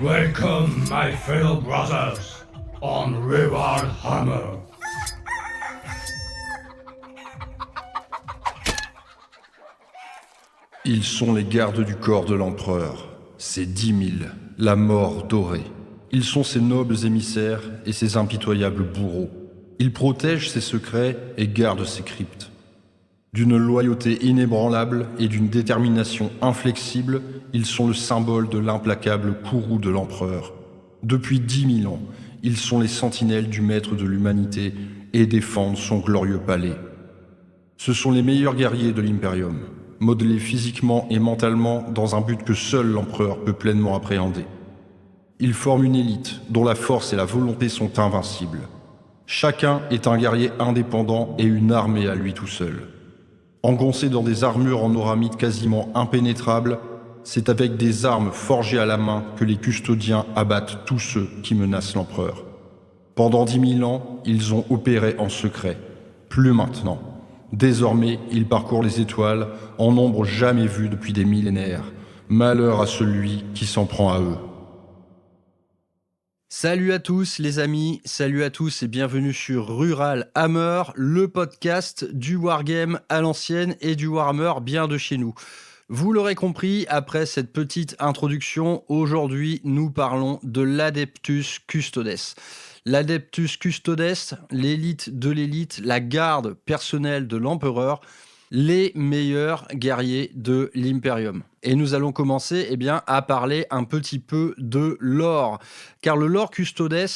Welcome, my fellow brothers, on Reward Hammer. Ils sont les gardes du corps de l'empereur, ces 10 000, la mort dorée. Ils sont ses nobles émissaires et ses impitoyables bourreaux. Ils protègent ses secrets et gardent ses cryptes. D'une loyauté inébranlable et d'une détermination inflexible, ils sont le symbole de l'implacable courroux de l'empereur. Depuis 10 000 ans, ils sont les sentinelles du maître de l'humanité et défendent son glorieux palais. Ce sont les meilleurs guerriers de l'Imperium, modelés physiquement et mentalement dans un but que seul l'empereur peut pleinement appréhender. Ils forment une élite dont la force et la volonté sont invincibles. Chacun est un guerrier indépendant et une armée à lui tout seul. Engoncés dans des armures en auramite quasiment impénétrables, c'est avec des armes forgées à la main que les custodiens abattent tous ceux qui menacent l'empereur. Pendant 10 000 ans, ils ont opéré en secret. Plus maintenant. Désormais, ils parcourent les étoiles en nombre jamais vu depuis des millénaires. Malheur à celui qui s'en prend à eux. Salut à tous les amis, salut à tous et bienvenue sur Rural Hammer, le podcast du Wargame à l'ancienne et du Warhammer bien de chez nous. Vous l'aurez compris, après cette petite introduction, aujourd'hui nous parlons de l'Adeptus Custodes. L'Adeptus Custodes, l'élite de l'élite, la garde personnelle de l'empereur, les meilleurs guerriers de l'Imperium. Et nous allons commencer à parler un petit peu de lore. Car le lore Custodes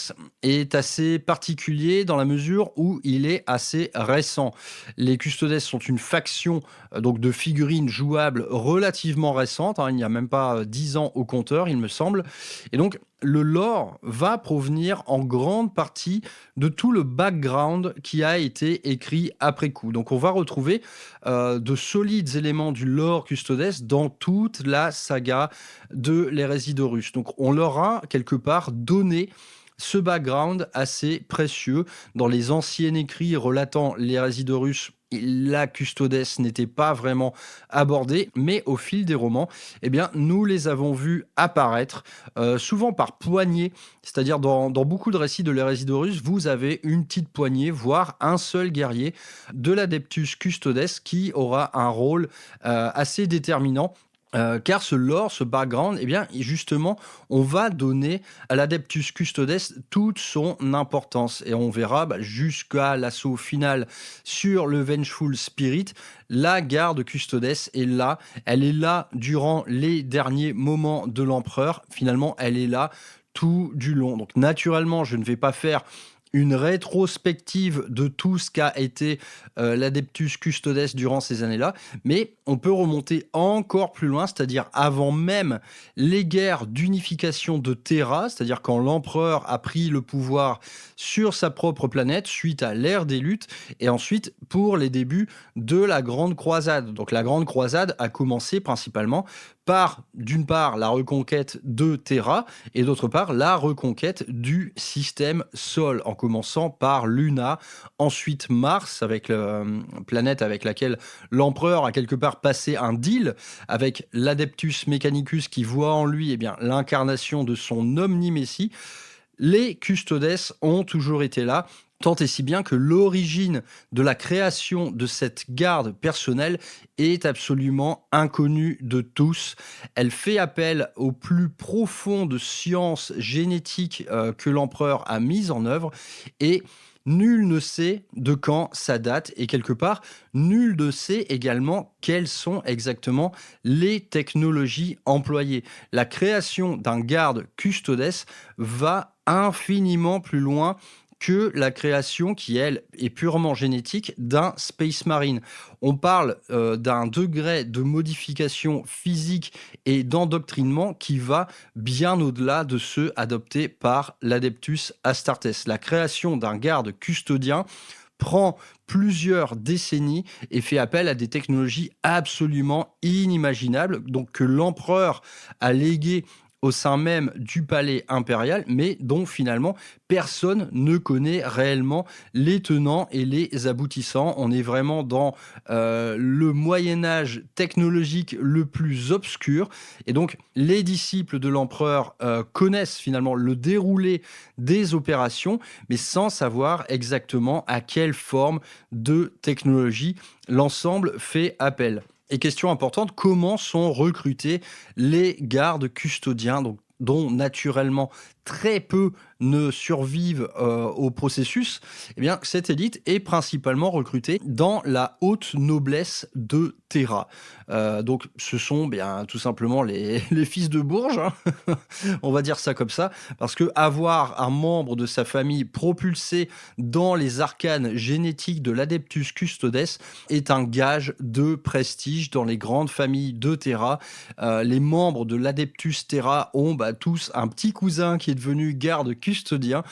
est assez particulier dans la mesure où il est assez récent. Les Custodes sont une faction donc de figurines jouables relativement récente. Il n'y a même pas 10 ans au compteur, il me semble. Et donc, le lore va provenir en grande partie de tout le background qui a été écrit après coup. Donc, on va retrouver de solides éléments du lore Custodes dans toute la saga de l'hérésie d'Horus. Donc on leur a quelque part donné ce background assez précieux. Dans les anciens écrits relatant l'hérésie d'Horus, la Custodes n'était pas vraiment abordée, mais au fil des romans, nous les avons vus apparaître, souvent par poignées, c'est-à-dire dans beaucoup de récits de l'hérésie d'Horus, vous avez une petite poignée, voire un seul guerrier de l'Adeptus Custodes qui aura un rôle assez déterminant. Car ce lore, ce background, justement, on va donner à l'Adeptus Custodes toute son importance. Et on verra jusqu'à l'assaut final sur le Vengeful Spirit, la garde Custodes est là. Elle est là durant les derniers moments de l'empereur. Finalement, elle est là tout du long. Donc naturellement, je ne vais pas faire une rétrospective de tout ce qu'a été l'Adeptus Custodes durant ces années-là, mais on peut remonter encore plus loin, c'est-à-dire avant même les guerres d'unification de Terra, c'est-à-dire quand l'empereur a pris le pouvoir sur sa propre planète suite à l'ère des luttes, et ensuite pour les débuts de la Grande Croisade. Donc la Grande Croisade a commencé principalement par, d'une part, la reconquête de Terra et d'autre part, la reconquête du système Sol, en commençant par Luna, ensuite Mars, avec la planète avec laquelle l'empereur a quelque part passé un deal avec l'Adeptus Mechanicus qui voit en lui l'incarnation de son omni-messie. Les Custodes ont toujours été là, tant et si bien que l'origine de la création de cette garde personnelle est absolument inconnue de tous. Elle fait appel aux plus profondes sciences génétiques que l'empereur a mises en œuvre et nul ne sait de quand ça date et quelque part, nul ne sait également quelles sont exactement les technologies employées. La création d'un garde Custodes va infiniment plus loin que la création qui, elle, est purement génétique d'un Space Marine. On parle d'un degré de modification physique et d'endoctrinement qui va bien au-delà de ceux adoptés par l'Adeptus Astartes. La création d'un garde custodien prend plusieurs décennies et fait appel à des technologies absolument inimaginables, donc que l'empereur a légué au sein même du palais impérial, mais dont finalement personne ne connaît réellement les tenants et les aboutissants. On est vraiment dans le Moyen-Âge technologique le plus obscur. Et donc, les disciples de l'empereur connaissent finalement le déroulé des opérations, mais sans savoir exactement à quelle forme de technologie l'ensemble fait appel. Et question importante, comment sont recrutés les gardes custodiens, donc, dont naturellement très peu ne survivent au processus? Eh bien, cette élite est principalement recrutée dans la haute noblesse de Terra. Donc, ce sont bien tout simplement les fils de Bourges, hein. On va dire ça comme ça, parce que avoir un membre de sa famille propulsé dans les arcanes génétiques de l'Adeptus Custodes est un gage de prestige dans les grandes familles de Terra. Les membres de l'Adeptus Terra ont tous un petit cousin qui est devenu garde custodien.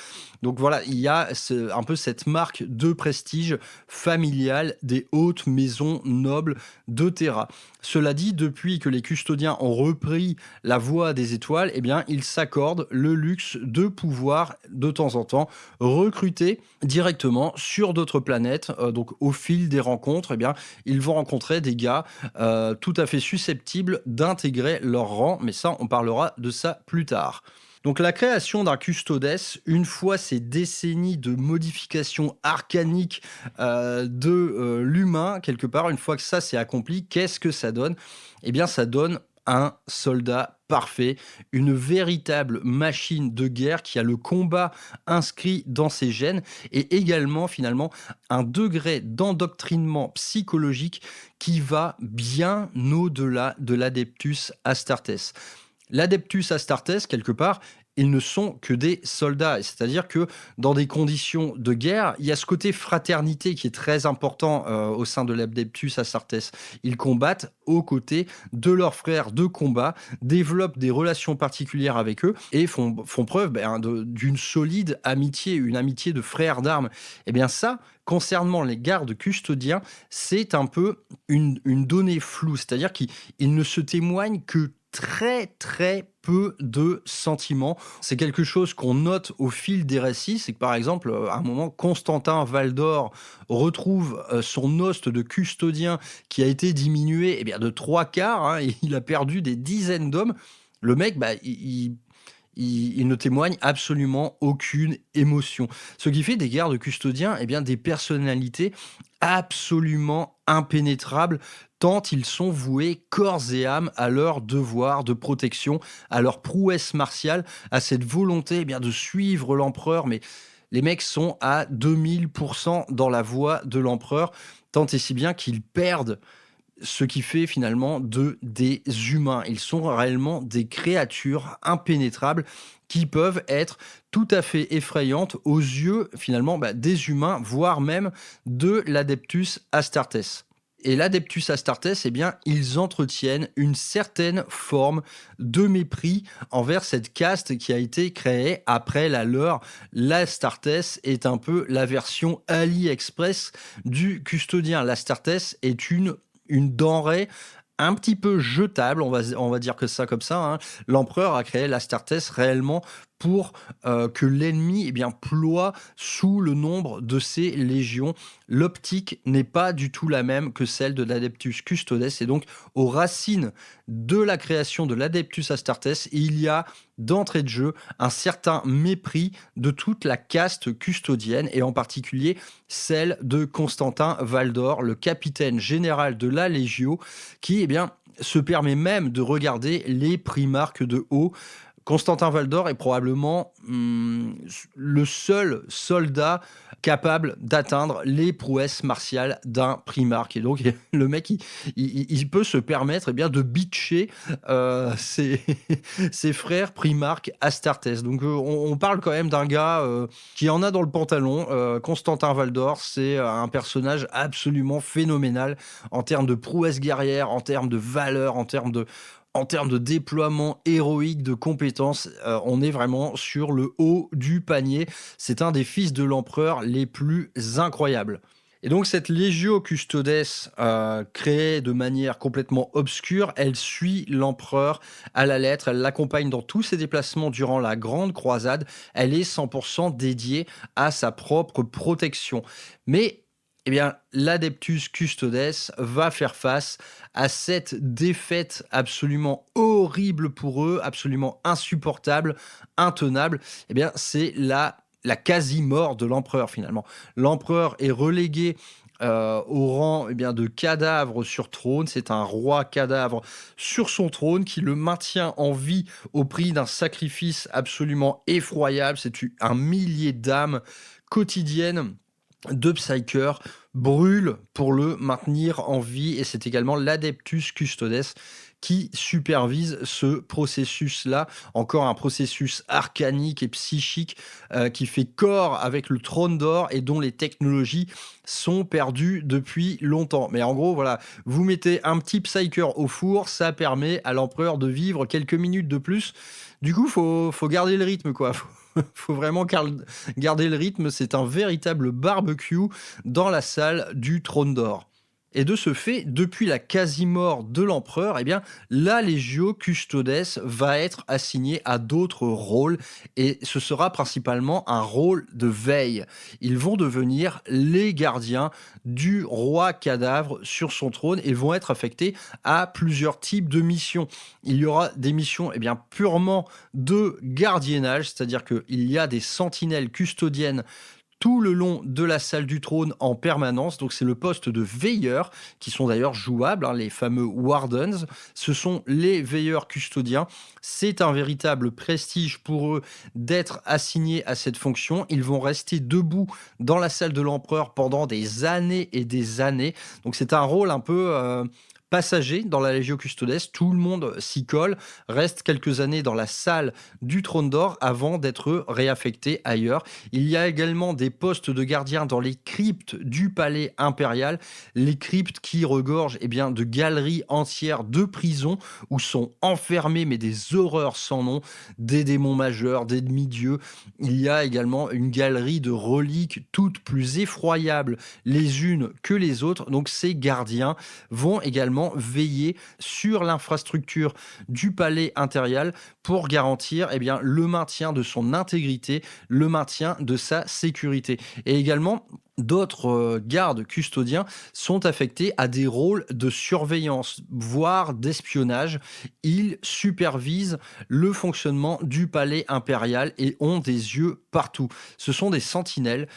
Donc voilà, il y a un peu cette marque de prestige familiale des hautes maisons nobles de Terra. Cela dit, depuis que les custodiens ont repris la voie des étoiles, eh bien, ils s'accordent le luxe de pouvoir, de temps en temps, recruter directement sur d'autres planètes. Donc, au fil des rencontres, eh bien, ils vont rencontrer des gars tout à fait susceptibles d'intégrer leur rang. Mais ça, on parlera de ça plus tard. Donc la création d'un custodes, une fois ces décennies de modifications arcaniques de l'humain, quelque part, une fois que ça s'est accompli, qu'est-ce que ça donne? Eh bien, ça donne un soldat parfait, une véritable machine de guerre qui a le combat inscrit dans ses gènes et également finalement un degré d'endoctrinement psychologique qui va bien au-delà de l'Adeptus Astartes. L'Adeptus Astartes, quelque part, ils ne sont que des soldats. C'est-à-dire que dans des conditions de guerre, il y a ce côté fraternité qui est très important au sein de l'Adeptus Astartes. Ils combattent aux côtés de leurs frères de combat, développent des relations particulières avec eux et font preuve d'une solide amitié, une amitié de frères d'armes. Eh bien ça, concernant les gardes custodiens, c'est un peu une donnée floue. C'est-à-dire qu'ils ne se témoignent que très très peu de sentiments. C'est quelque chose qu'on note au fil des récits, c'est que par exemple, à un moment, Constantin Valdor retrouve son hoste de custodien qui a été diminué de 3/4, hein, et il a perdu des dizaines d'hommes. Le mec, il ne témoigne absolument aucune émotion. Ce qui fait des gardes custodiens des personnalités absolument impénétrables, tant ils sont voués corps et âme à leur devoir de protection, à leur prouesse martiale, à cette volonté de suivre l'empereur. Mais les mecs sont à 2000% dans la voie de l'empereur, tant et si bien qu'ils perdent ce qui fait finalement des humains. Ils sont réellement des créatures impénétrables qui peuvent être tout à fait effrayantes aux yeux finalement des humains, voire même de l'Adeptus Astartes. Et l'Adeptus Astartes, ils entretiennent une certaine forme de mépris envers cette caste qui a été créée après la leur. L'Astartes est un peu la version AliExpress du custodien. L'Astartes est une denrée un petit peu jetable, on va dire que ça comme ça, hein. L'empereur a créé l'Astartes réellement pour que l'ennemi ploie sous le nombre de ses légions. L'optique n'est pas du tout la même que celle de l'Adeptus Custodes, et donc aux racines de la création de l'Adeptus Astartes, il y a d'entrée de jeu un certain mépris de toute la caste custodienne, et en particulier celle de Constantin Valdor, le capitaine général de la Légio, qui se permet même de regarder les primarques de haut. Constantin Valdor est probablement le seul soldat capable d'atteindre les prouesses martiales d'un primarque. Et donc, le mec, il peut se permettre de bitcher ses frères primarques Astartes. Donc, on parle quand même d'un gars qui en a dans le pantalon. Constantin Valdor, c'est un personnage absolument phénoménal en termes de prouesses guerrières, en termes de valeur, en termes de déploiement héroïque, de compétences. On est vraiment sur le haut du panier. C'est un des fils de l'empereur les plus incroyables. Et donc cette Legio Custodes, créée de manière complètement obscure, elle suit l'empereur à la lettre, elle l'accompagne dans tous ses déplacements durant la Grande Croisade, elle est 100% dédiée à sa propre protection. Mais eh bien, l'Adeptus Custodes va faire face à cette défaite absolument horrible pour eux, absolument insupportable, intenable. Eh bien, c'est la quasi-mort de l'empereur finalement. L'empereur est relégué au rang de cadavre sur trône. C'est un roi cadavre sur son trône qui le maintient en vie au prix d'un sacrifice absolument effroyable. C'est un millier d'âmes quotidiennes de Psyker brûlent pour le maintenir en vie, et c'est également l'Adeptus Custodes qui supervise ce processus-là, encore un processus arcanique et psychique qui fait corps avec le trône d'or et dont les technologies sont perdues depuis longtemps. Mais en gros, voilà, vous mettez un petit Psyker au four, ça permet à l'empereur de vivre quelques minutes de plus. Du coup, faut garder le rythme, quoi. Faut vraiment garder le rythme. C'est un véritable barbecue dans la salle du Trône d'Or. Et de ce fait, depuis la quasi-mort de l'empereur, la Legio Custodes va être assignée à d'autres rôles, et ce sera principalement un rôle de veille. Ils vont devenir les gardiens du roi cadavre sur son trône et vont être affectés à plusieurs types de missions. Il y aura des missions purement de gardiennage, c'est-à-dire qu'il y a des sentinelles custodiennes tout le long de la salle du trône en permanence. Donc c'est le poste de veilleur, qui sont d'ailleurs jouables, les fameux wardens. Ce sont les veilleurs custodiens. C'est un véritable prestige pour eux d'être assignés à cette fonction. Ils vont rester debout dans la salle de l'empereur pendant des années et des années. Donc c'est un rôle un peu passager dans la Legio Custodes. Tout le monde s'y colle, reste quelques années dans la salle du Trône d'Or avant d'être réaffecté ailleurs. Il y a également des postes de gardiens dans les cryptes du palais impérial, les cryptes qui regorgent de galeries entières de prisons où sont enfermés des horreurs sans nom, des démons majeurs, des demi-dieux. Il y a également une galerie de reliques toutes plus effroyables les unes que les autres. Donc ces gardiens vont également veiller sur l'infrastructure du palais impérial pour garantir le maintien de son intégrité, le maintien de sa sécurité. Et également, d'autres gardes custodiens sont affectés à des rôles de surveillance, voire d'espionnage. Ils supervisent le fonctionnement du palais impérial et ont des yeux partout. Ce sont des sentinelles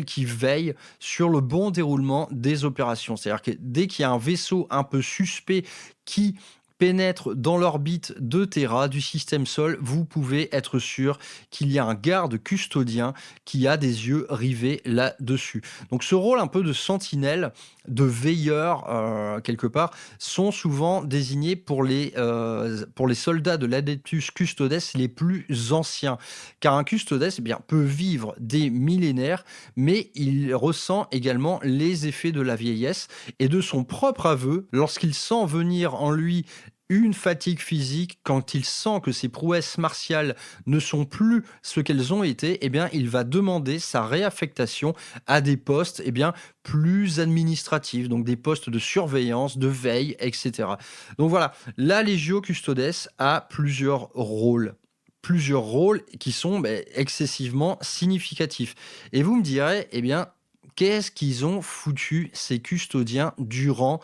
qui veillent sur le bon déroulement des opérations. C'est-à-dire que dès qu'il y a un vaisseau un peu suspect qui pénètre dans l'orbite de Terra, du système Sol, vous pouvez être sûr qu'il y a un garde custodien qui a des yeux rivés là-dessus. Donc ce rôle un peu de sentinelle, de veilleur, quelque part, sont souvent désignés pour les soldats de l'Adeptus Custodes les plus anciens. Car un Custodes peut vivre des millénaires, mais il ressent également les effets de la vieillesse et de son propre aveu lorsqu'il sent venir en lui une fatigue physique, quand il sent que ses prouesses martiales ne sont plus ce qu'elles ont été, il va demander sa réaffectation à des postes plus administratifs, donc des postes de surveillance, de veille, etc. Donc voilà, la Legio Custodes a plusieurs rôles qui sont excessivement significatifs. Et vous me direz, qu'est-ce qu'ils ont foutu ces custodiens durant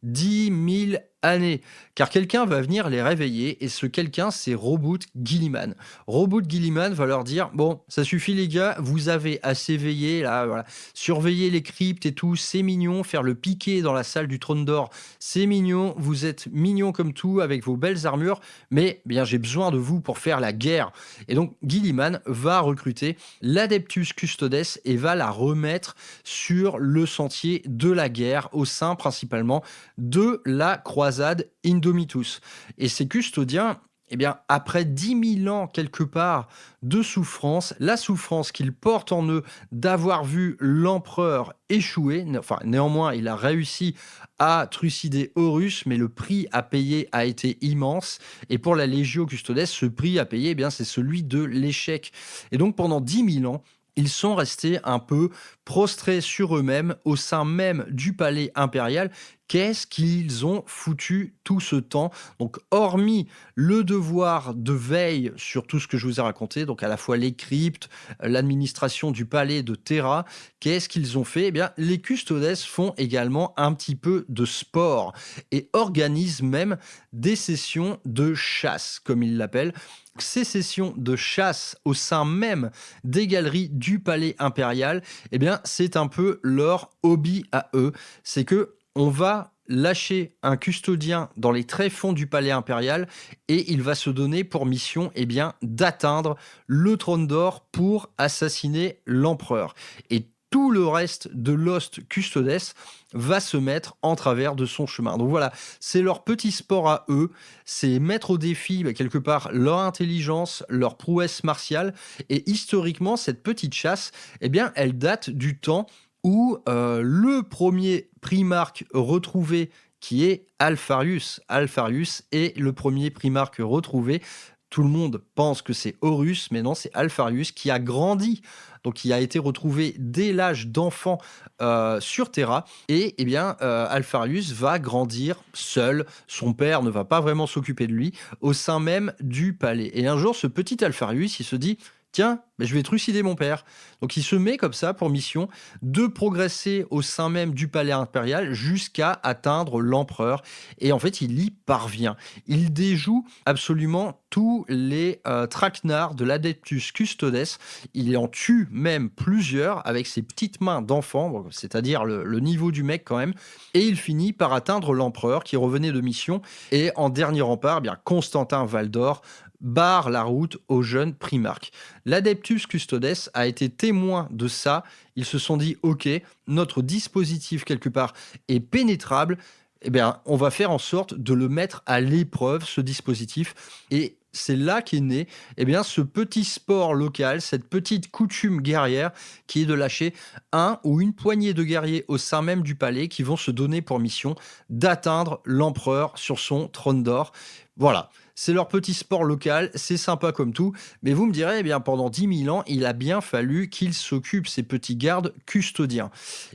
10 000 années, car quelqu'un va venir les réveiller, et ce quelqu'un, c'est Roboute Guilliman. Roboute Guilliman va leur dire « Bon, ça suffit les gars, vous avez assez veillé, là, voilà. Surveiller les cryptes et tout, c'est mignon, faire le piqué dans la salle du Trône d'Or, c'est mignon, vous êtes mignons comme tout, avec vos belles armures, mais j'ai besoin de vous pour faire la guerre. » Et donc, Guilliman va recruter l'Adeptus Custodes et va la remettre sur le sentier de la guerre, au sein principalement de la croisade Indomitus. Et ces custodiens, après 10 000 ans quelque part de souffrance, la souffrance qu'ils portent en eux d'avoir vu l'empereur échouer, néanmoins il a réussi à trucider Horus, mais le prix à payer a été immense, et pour la Legio Custodes, ce prix à payer, c'est celui de l'échec. Et donc pendant 10 000 ans, ils sont restés un peu prostrés sur eux-mêmes au sein même du palais impérial. Qu'est-ce qu'ils ont foutu tout ce temps? Donc, hormis le devoir de veille sur tout ce que je vous ai raconté, donc à la fois les cryptes, l'administration du palais de Terra, qu'est-ce qu'ils ont fait? Eh bien, les custodes font également un petit peu de sport et organisent même des sessions de chasse, comme ils l'appellent. Ces sessions de chasse au sein même des galeries du palais impérial, eh bien, c'est un peu leur hobby à eux. C'est que on va lâcher un custodien dans les tréfonds du palais impérial et il va se donner pour mission eh bien, d'atteindre le trône d'or pour assassiner l'empereur. Et tout le reste de Lost Custodes va se mettre en travers de son chemin. Donc voilà, c'est leur petit sport à eux, c'est mettre au défi quelque part leur intelligence, leur prouesse martiale, et historiquement, cette petite chasse, eh bien, elle date du temps où le premier primarque retrouvé, qui est Alpharius. Alpharius est le premier primarque retrouvé. Tout le monde pense que c'est Horus, mais non, c'est Alpharius qui a grandi, donc qui a été retrouvé dès l'âge d'enfant sur Terra. Et eh bien, Alpharius va grandir seul. Son père ne va pas vraiment s'occuper de lui au sein même du palais. Et un jour, ce petit Alpharius, il se dit: tiens, mais je vais trucider mon père. Donc il se met comme ça pour mission de progresser au sein même du palais impérial jusqu'à atteindre l'empereur. Et en fait, il y parvient. Il déjoue absolument tous les traquenards de l'Adeptus Custodes. Il en tue même plusieurs avec ses petites mains d'enfant, c'est-à-dire le niveau du mec quand même. Et il finit par atteindre l'empereur qui revenait de mission. Et en dernier rempart, eh bien, Constantin Valdor barre la route aux jeunes primarques. L'Adeptus Custodes a été témoin de ça. Ils se sont dit: ok, notre dispositif quelque part est pénétrable, eh bien, on va faire en sorte de le mettre à l'épreuve, ce dispositif. Et c'est là qu'est né eh bien, ce petit sport local, cette petite coutume guerrière qui est de lâcher un ou une poignée de guerriers au sein même du palais qui vont se donner pour mission d'atteindre l'empereur sur son trône d'or. Voilà, c'est leur petit sport local, c'est sympa comme tout, mais vous me direz, eh bien, pendant 10 000 ans, il a bien fallu qu'ils s'occupent, ces petits gardes custodiens.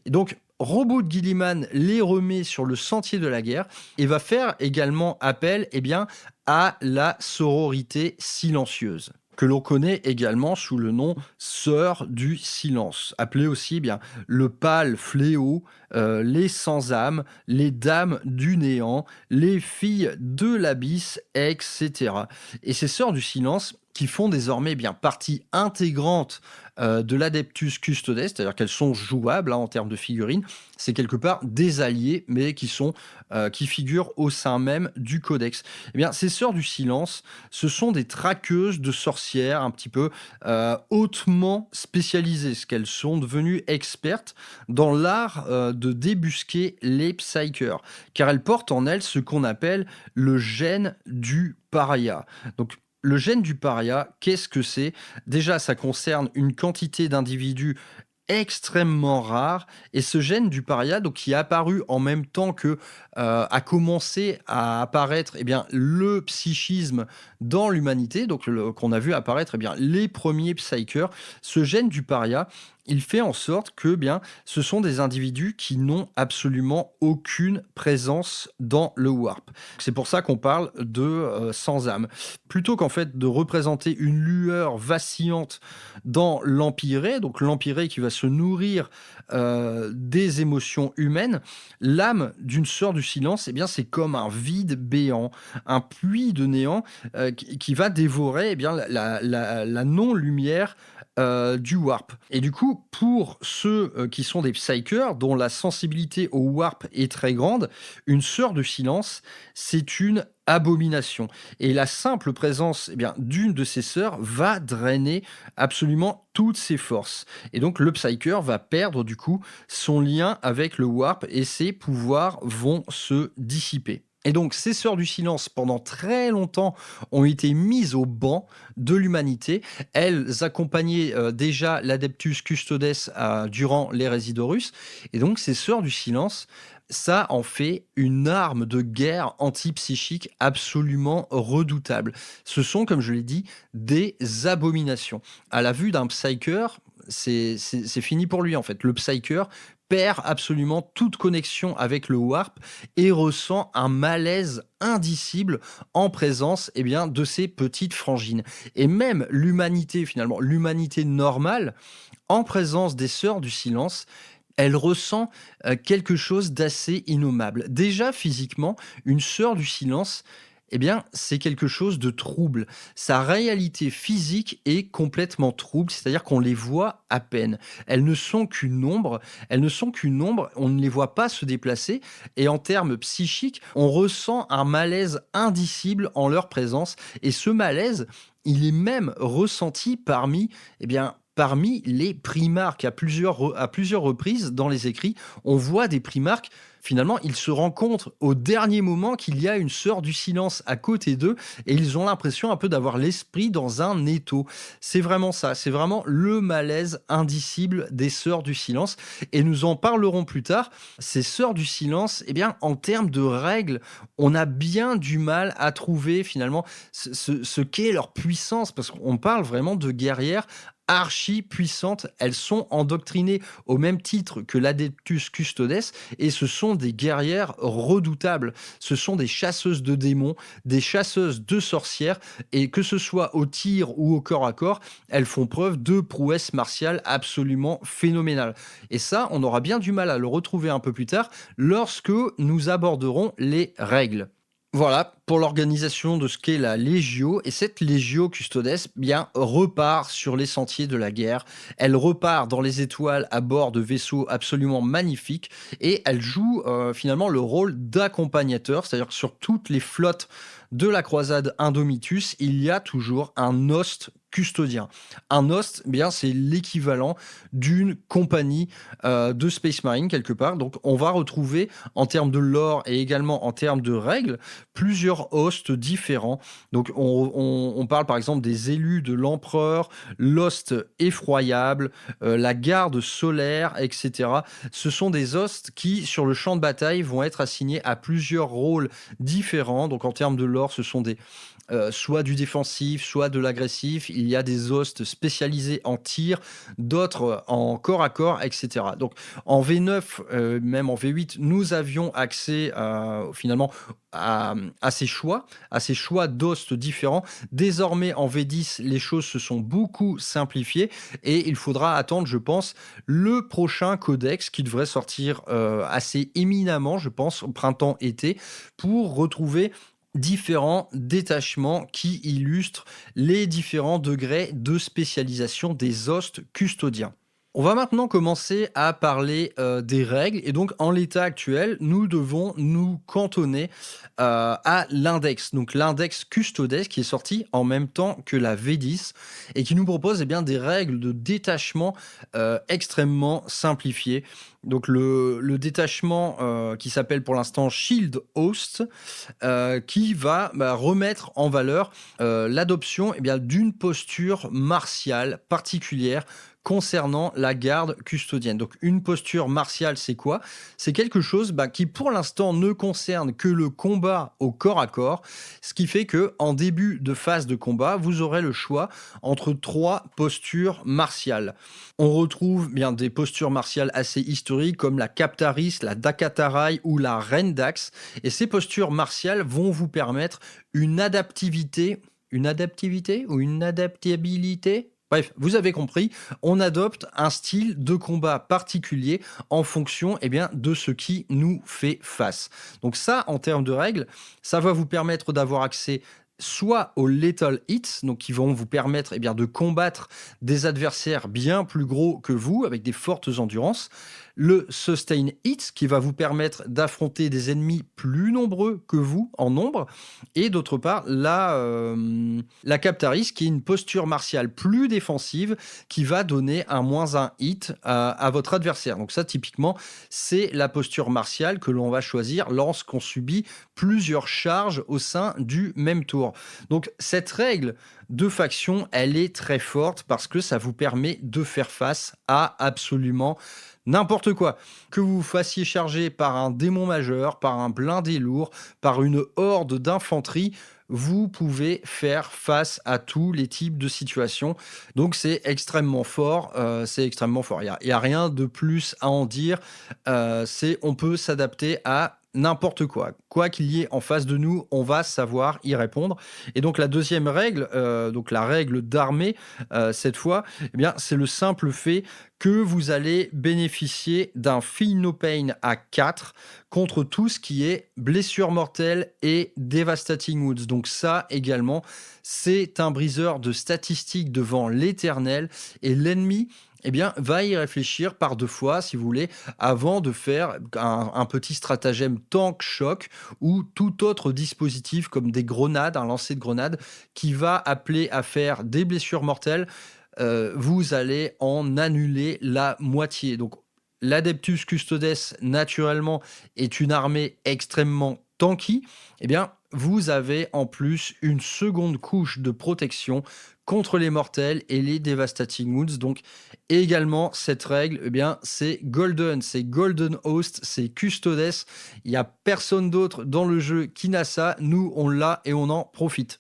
Et donc, Robot de Guilliman les remet sur le sentier de la guerre et va faire également appel eh bien, à la sororité silencieuse, que l'on connaît également sous le nom Sœurs du Silence, appelée aussi eh bien, le pâle fléau, les sans-âme, les dames du néant, les filles de l'abysse, etc. Et ces Sœurs du Silence qui font désormais bien partie intégrante de l'Adeptus Custodes, c'est-à-dire qu'elles sont jouables en termes de figurines, c'est quelque part des alliés, mais qui figurent au sein même du codex. Eh bien, ces Sœurs du Silence, ce sont des traqueuses de sorcières un petit peu hautement spécialisées, ce qu'elles sont devenues expertes dans l'art de débusquer les psykers, car elles portent en elles ce qu'on appelle le gène du paria. Donc, le gène du paria, qu'est-ce que c'est? Déjà, ça concerne une quantité d'individus extrêmement rare, et ce gène du paria, donc, qui est apparu en même temps que a commencé à apparaître eh bien, le psychisme dans l'humanité, donc qu'on a vu apparaître eh bien, les premiers psykers. Ce gène du paria, il fait en sorte que bien, ce sont des individus qui n'ont absolument aucune présence dans le warp. C'est pour ça qu'on parle de sans-âme. Plutôt qu'en fait de représenter une lueur vacillante dans l'empyrée, donc l'empyrée qui va se nourrir des émotions humaines, l'âme d'une sœur du silence, eh bien, c'est comme un vide béant, un puits de néant qui va dévorer eh bien, la non-lumière du warp. Et du coup, pour ceux qui sont des psykers, dont la sensibilité au warp est très grande, une sœur de silence, c'est une abomination. Et la simple présence eh bien, d'une de ces sœurs va drainer absolument toutes ses forces. Et donc le psyker va perdre du coup son lien avec le warp et ses pouvoirs vont se dissiper. Et donc, ces Sœurs du Silence, pendant très longtemps, ont été mises au banc de l'humanité. Elles accompagnaient déjà l'Adeptus Custodes durant l'hérésie d'Horus. Et donc, ces Sœurs du Silence, ça en fait une arme de guerre antipsychique absolument redoutable. Ce sont, comme je l'ai dit, des abominations. À la vue d'un psyker, c'est fini pour lui en fait. Le Psyker perd absolument toute connexion avec le Warp et ressent un malaise indicible en présence de ces petites frangines. Et même l'humanité, finalement, l'humanité normale, en présence des Sœurs du Silence, elle ressent quelque chose d'assez innommable. Déjà, physiquement, une Sœur du Silence, c'est quelque chose de trouble. Sa réalité physique est complètement trouble, c'est-à-dire qu'on les voit à peine. Elles ne sont qu'une ombre, on ne les voit pas se déplacer, et en termes psychiques, on ressent un malaise indicible en leur présence, et ce malaise, il est même ressenti parmi les primarques. À plusieurs reprises dans les écrits, on voit des primarques. Finalement, ils se rendent compte au dernier moment qu'il y a une Sœur du Silence à côté d'eux et ils ont l'impression un peu d'avoir l'esprit dans un étau. C'est vraiment ça, c'est vraiment le malaise indicible des Sœurs du Silence et nous en parlerons plus tard. Ces Sœurs du Silence, en termes de règles, on a bien du mal à trouver finalement ce qu'est leur puissance parce qu'on parle vraiment de guerrières archi puissantes. Elles sont endoctrinées au même titre que l'Adeptus Custodes et ce sont des guerrières redoutables. Ce sont des chasseuses de démons, des chasseuses de sorcières et que ce soit au tir ou au corps à corps, elles font preuve de prouesse martiale absolument phénoménale. Et ça, on aura bien du mal à le retrouver un peu plus tard lorsque nous aborderons les règles. Voilà pour l'organisation de ce qu'est la Légio. Et cette Légio Custodes repart sur les sentiers de la guerre. Elle repart dans les étoiles à bord de vaisseaux absolument magnifiques et elle joue finalement le rôle d'accompagnateur, c'est-à-dire que sur toutes les flottes de la croisade Indomitus, il y a toujours un host custodien. Un host, c'est l'équivalent d'une compagnie de Space Marine quelque part. Donc, on va retrouver en termes de lore et également en termes de règles plusieurs hosts différents. Donc, on parle par exemple des élus de l'empereur, l'host effroyable, la garde solaire, etc. Ce sont des hosts qui, sur le champ de bataille, vont être assignés à plusieurs rôles différents. Donc, en termes de lore, ce sont soit du défensif, soit de l'agressif. Il y a des hosts spécialisés en tir, d'autres en corps à corps, etc. Donc en V9, même en V8, nous avions accès finalement à ces choix d'hosts différents. Désormais en V10, les choses se sont beaucoup simplifiées et il faudra attendre, je pense, le prochain codex qui devrait sortir assez éminemment, je pense, au printemps-été, pour retrouver différents détachements qui illustrent les différents degrés de spécialisation des hosts custodiens. On va maintenant commencer à parler des règles et donc en l'état actuel, nous devons nous cantonner à l'index. Donc l'index Custodes qui est sorti en même temps que la V10 et qui nous propose des règles de détachement extrêmement simplifiées. Donc le détachement qui s'appelle pour l'instant Shield Host qui va remettre en valeur l'adoption d'une posture martiale particulière concernant la garde custodienne. Donc une posture martiale, c'est quoi ? C'est quelque chose qui pour l'instant ne concerne que le combat au corps à corps, ce qui fait que en début de phase de combat, vous aurez le choix entre 3 postures martiales. On retrouve des postures martiales assez historiques comme la Captaris, la Dakatarai ou la Rendax. Et ces postures martiales vont vous permettre une adaptabilité. Bref, vous avez compris, on adopte un style de combat particulier en fonction de ce qui nous fait face. Donc ça, en termes de règles, ça va vous permettre d'avoir accès soit aux Lethal Hits, donc qui vont vous permettre de combattre des adversaires bien plus gros que vous, avec des fortes endurances. Le Sustain Hits, qui va vous permettre d'affronter des ennemis plus nombreux que vous en nombre. Et d'autre part, la Captaris, qui est une posture martiale plus défensive, qui va donner un -1 hit à votre adversaire. Donc ça, typiquement, c'est la posture martiale que l'on va choisir lorsqu'on subit plusieurs charges au sein du même tour. Donc cette règle de faction, elle est très forte parce que ça vous permet de faire face à absolument n'importe quoi. Que vous vous fassiez charger par un démon majeur, par un blindé lourd, par une horde d'infanterie, vous pouvez faire face à tous les types de situations. Donc c'est extrêmement fort, Il y a rien de plus à en dire, on peut s'adapter à n'importe quoi. Quoi qu'il y ait en face de nous, on va savoir y répondre. Et donc la deuxième règle, donc la règle d'armée, cette fois, eh bien, c'est le simple fait que vous allez bénéficier d'un Feel No Pain à 4 contre tout ce qui est blessure mortelle et Devastating Wounds. Donc ça également, c'est un briseur de statistiques devant l'éternel et l'ennemi eh bien, va y réfléchir par 2 fois, si vous voulez, avant de faire un petit stratagème tank choc ou tout autre dispositif comme des grenades, un lancer de grenades qui va appeler à faire des blessures mortelles. Vous allez en annuler la moitié. Donc, l'Adeptus Custodes, naturellement, est une armée extrêmement tanky. Eh bien, vous avez en plus une seconde couche de protection contre les mortels et les Devastating Wounds. Donc, également, cette règle, eh bien, c'est Golden Host, c'est Custodes. Il n'y a personne d'autre dans le jeu qui n'a ça. Nous, on l'a et on en profite.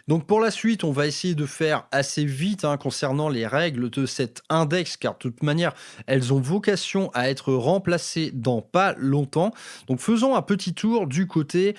Donc pour la suite, on va essayer de faire assez vite concernant les règles de cet index, car de toute manière, elles ont vocation à être remplacées dans pas longtemps. Donc faisons un petit tour du côté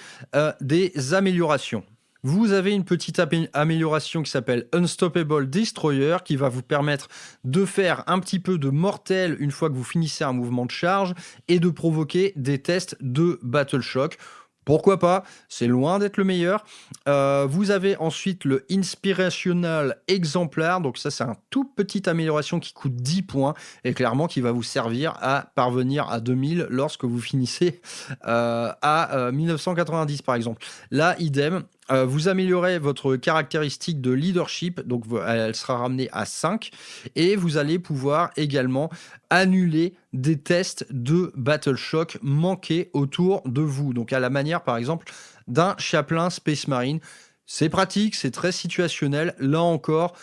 des améliorations. Vous avez une petite amélioration qui s'appelle Unstoppable Destroyer qui va vous permettre de faire un petit peu de mortel une fois que vous finissez un mouvement de charge et de provoquer des tests de Battle Shock. Pourquoi pas? C'est loin d'être le meilleur. Vous avez ensuite le Inspirational Exemplar. Donc ça, c'est un tout petite amélioration qui coûte 10 points et qui va vous servir à parvenir à 2000 lorsque vous finissez à 1990 par exemple. Là, idem. Vous améliorez votre caractéristique de leadership, donc elle sera ramenée à 5, et vous allez pouvoir également annuler des tests de Battle Shock manqués autour de vous. Donc à la manière par exemple d'un Chaplain Space Marine. C'est pratique, c'est très situationnel. Là encore,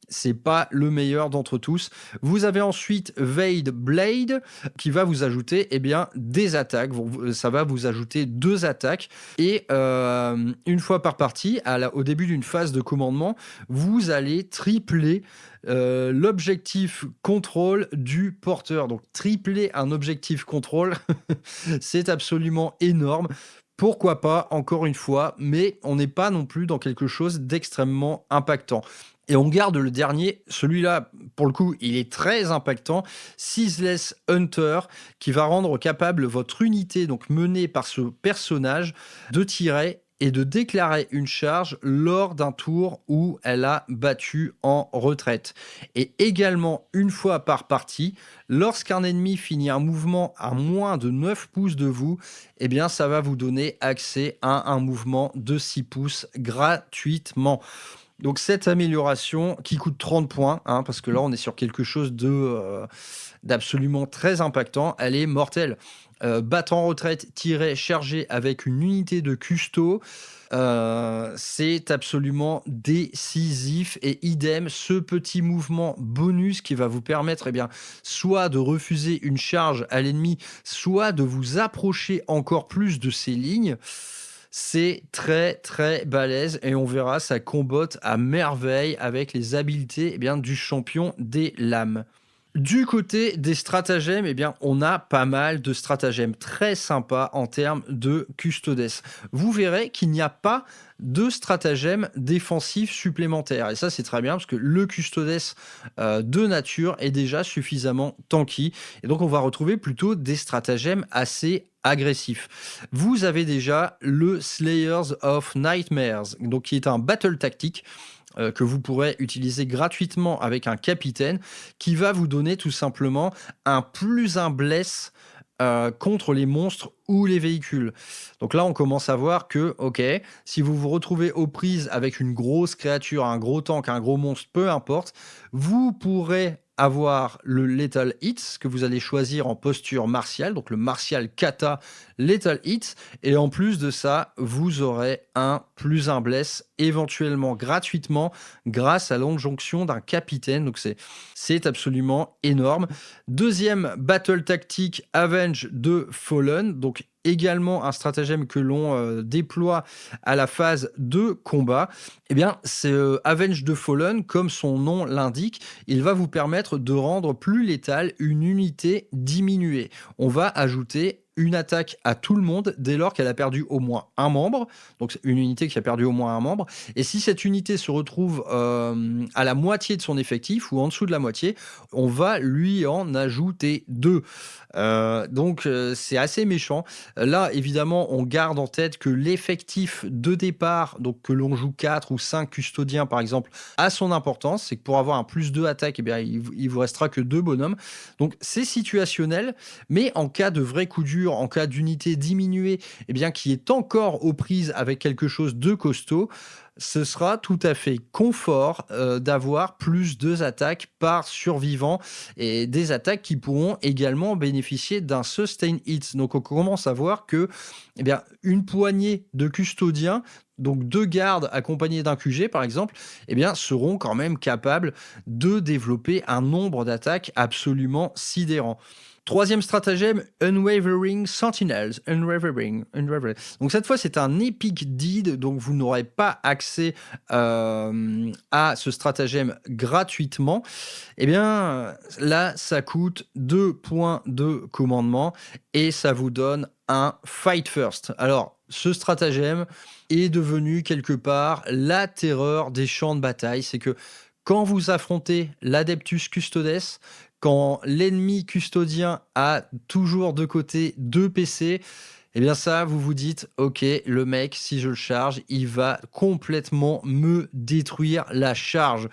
c'est pas le meilleur d'entre tous. Vous avez ensuite Vade Blade qui va vous ajouter des attaques. Ça va vous ajouter 2 attaques et une fois par partie, au début d'une phase de commandement, vous allez tripler l'objectif contrôle du porteur. Donc tripler un objectif contrôle, c'est absolument énorme. Pourquoi pas, encore une fois, mais on n'est pas non plus dans quelque chose d'extrêmement impactant. Et on garde le dernier, celui-là, pour le coup, il est très impactant, Ceaseless Hunter, qui va rendre capable votre unité, donc menée par ce personnage, de tirer et de déclarer une charge lors d'un tour où elle a battu en retraite. Et également, une fois par partie, lorsqu'un ennemi finit un mouvement à moins de 9 pouces de vous, ça va vous donner accès à un mouvement de 6 pouces gratuitement. Donc cette amélioration qui coûte 30 points, parce que là on est sur quelque chose d'absolument très impactant, elle est mortelle. Battre en retraite, tirer, charger avec une unité de custo, c'est absolument décisif. Et idem, ce petit mouvement bonus qui va vous permettre soit de refuser une charge à l'ennemi, soit de vous approcher encore plus de ses lignes. C'est très très balèze et on verra, ça combotte à merveille avec les habiletés du champion des lames. Du côté des stratagèmes, on a pas mal de stratagèmes très sympas en termes de custodes. Vous verrez qu'il n'y a pas de stratagèmes défensifs supplémentaires. Et ça, c'est très bien parce que le custodes de nature est déjà suffisamment tanky. Et donc, on va retrouver plutôt des stratagèmes assez agressifs. Vous avez déjà le Slayers of Nightmares, donc qui est un battle tactique que vous pourrez utiliser gratuitement avec un capitaine qui va vous donner tout simplement un +1 bless contre les monstres ou les véhicules. Donc là, on commence à voir que, si vous vous retrouvez aux prises avec une grosse créature, un gros tank, un gros monstre, peu importe, vous pourrez avoir le Lethal Hits que vous allez choisir en posture martiale, donc le martial kata Lethal Hits, et en plus de ça, vous aurez un +1 bless éventuellement gratuitement grâce à l'adjonction d'un capitaine, donc c'est absolument énorme. Deuxième battle tactique, Avenge de Fallen, donc également un stratagème que l'on déploie à la phase de combat. Eh bien, c'est Avenge the Fallen, comme son nom l'indique, il va vous permettre de rendre plus létale une unité diminuée. On va ajouter une attaque à tout le monde dès lors qu'elle a perdu au moins un membre, donc une unité qui a perdu au moins un membre, et si cette unité se retrouve à la moitié de son effectif ou en dessous de la moitié, on va lui en ajouter 2. Donc c'est assez méchant. Là, évidemment, on garde en tête que l'effectif de départ, donc que l'on joue 4 ou 5 custodiens par exemple, a son importance. C'est que pour avoir un +2 attaque, eh bien, il vous restera que 2 bonhommes. Donc c'est situationnel, mais en cas de vrai coup dur, en cas d'unité diminuée, eh bien, qui est encore aux prises avec quelque chose de costaud, ce sera tout à fait confort d'avoir +2 attaques par survivant et des attaques qui pourront également bénéficier d'un sustain hit. Donc on commence à voir que eh bien, une poignée de custodiens, donc 2 gardes accompagnés d'un QG par exemple, eh bien, seront quand même capables de développer un nombre d'attaques absolument sidérant. Troisième stratagème, Unwavering Sentinels. Unwavering. Donc cette fois, c'est un Epic Deed, donc vous n'aurez pas accès à ce stratagème gratuitement. Eh bien, là, ça coûte 2 points de commandement et ça vous donne un Fight First. Alors, ce stratagème est devenu quelque part la terreur des champs de bataille. C'est que quand vous affrontez l'Adeptus Custodes, quand l'ennemi custodien a toujours de côté 2 PC, eh bien ça, vous vous dites, ok, le mec, si je le charge, il va complètement me détruire la charge.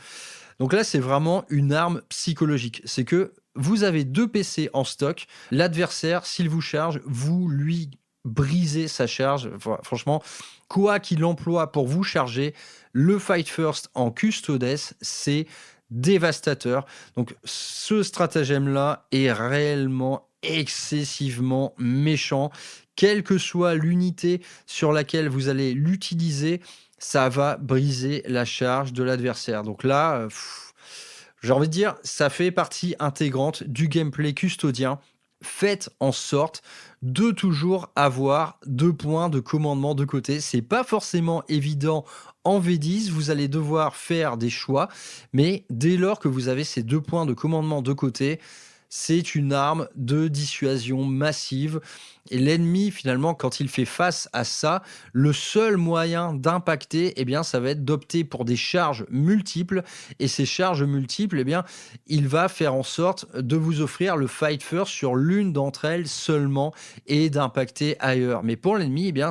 Donc là, c'est vraiment une arme psychologique. C'est que vous avez 2 PC en stock, l'adversaire, s'il vous charge, vous lui brisez sa charge. Franchement, quoi qu'il emploie pour vous charger, le Fight First en Custodes, c'est dévastateur. Donc ce stratagème-là est réellement excessivement méchant. Quelle que soit l'unité sur laquelle vous allez l'utiliser, ça va briser la charge de l'adversaire. Donc là, j'ai envie de dire, ça fait partie intégrante du gameplay custodien. Faites en sorte de toujours avoir 2 points de commandement de côté. C'est pas forcément évident en V10, vous allez devoir faire des choix, mais dès lors que vous avez ces 2 points de commandement de côté, c'est une arme de dissuasion massive. Et l'ennemi, finalement, quand il fait face à ça, le seul moyen d'impacter, eh bien, ça va être d'opter pour des charges multiples. Et ces charges multiples, eh bien, il va faire en sorte de vous offrir le fight first sur l'une d'entre elles seulement et d'impacter ailleurs. Mais pour l'ennemi, eh bien,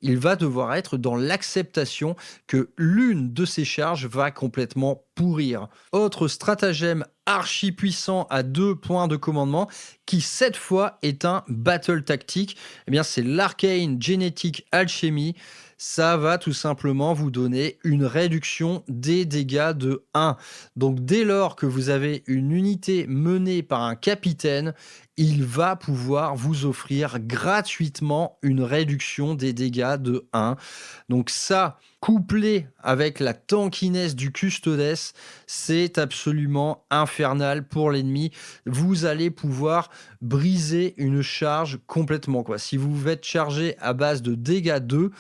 il va devoir être dans l'acceptation que l'une de ces charges va complètement pourrir. Autre stratagème archi puissant à 2 points de commandement qui cette fois est un battle tactique, eh bien c'est l'Arcane Genetic Alchemy. Ça va tout simplement vous donner une réduction des dégâts de 1. Donc dès lors que vous avez une unité menée par un capitaine, il va pouvoir vous offrir gratuitement une réduction des dégâts de 1. Donc ça, couplé avec la tankiness du Custodes, c'est absolument infernal pour l'ennemi. Vous allez pouvoir briser une charge complètement, quoi. Si vous êtes chargé à base de dégâts 2,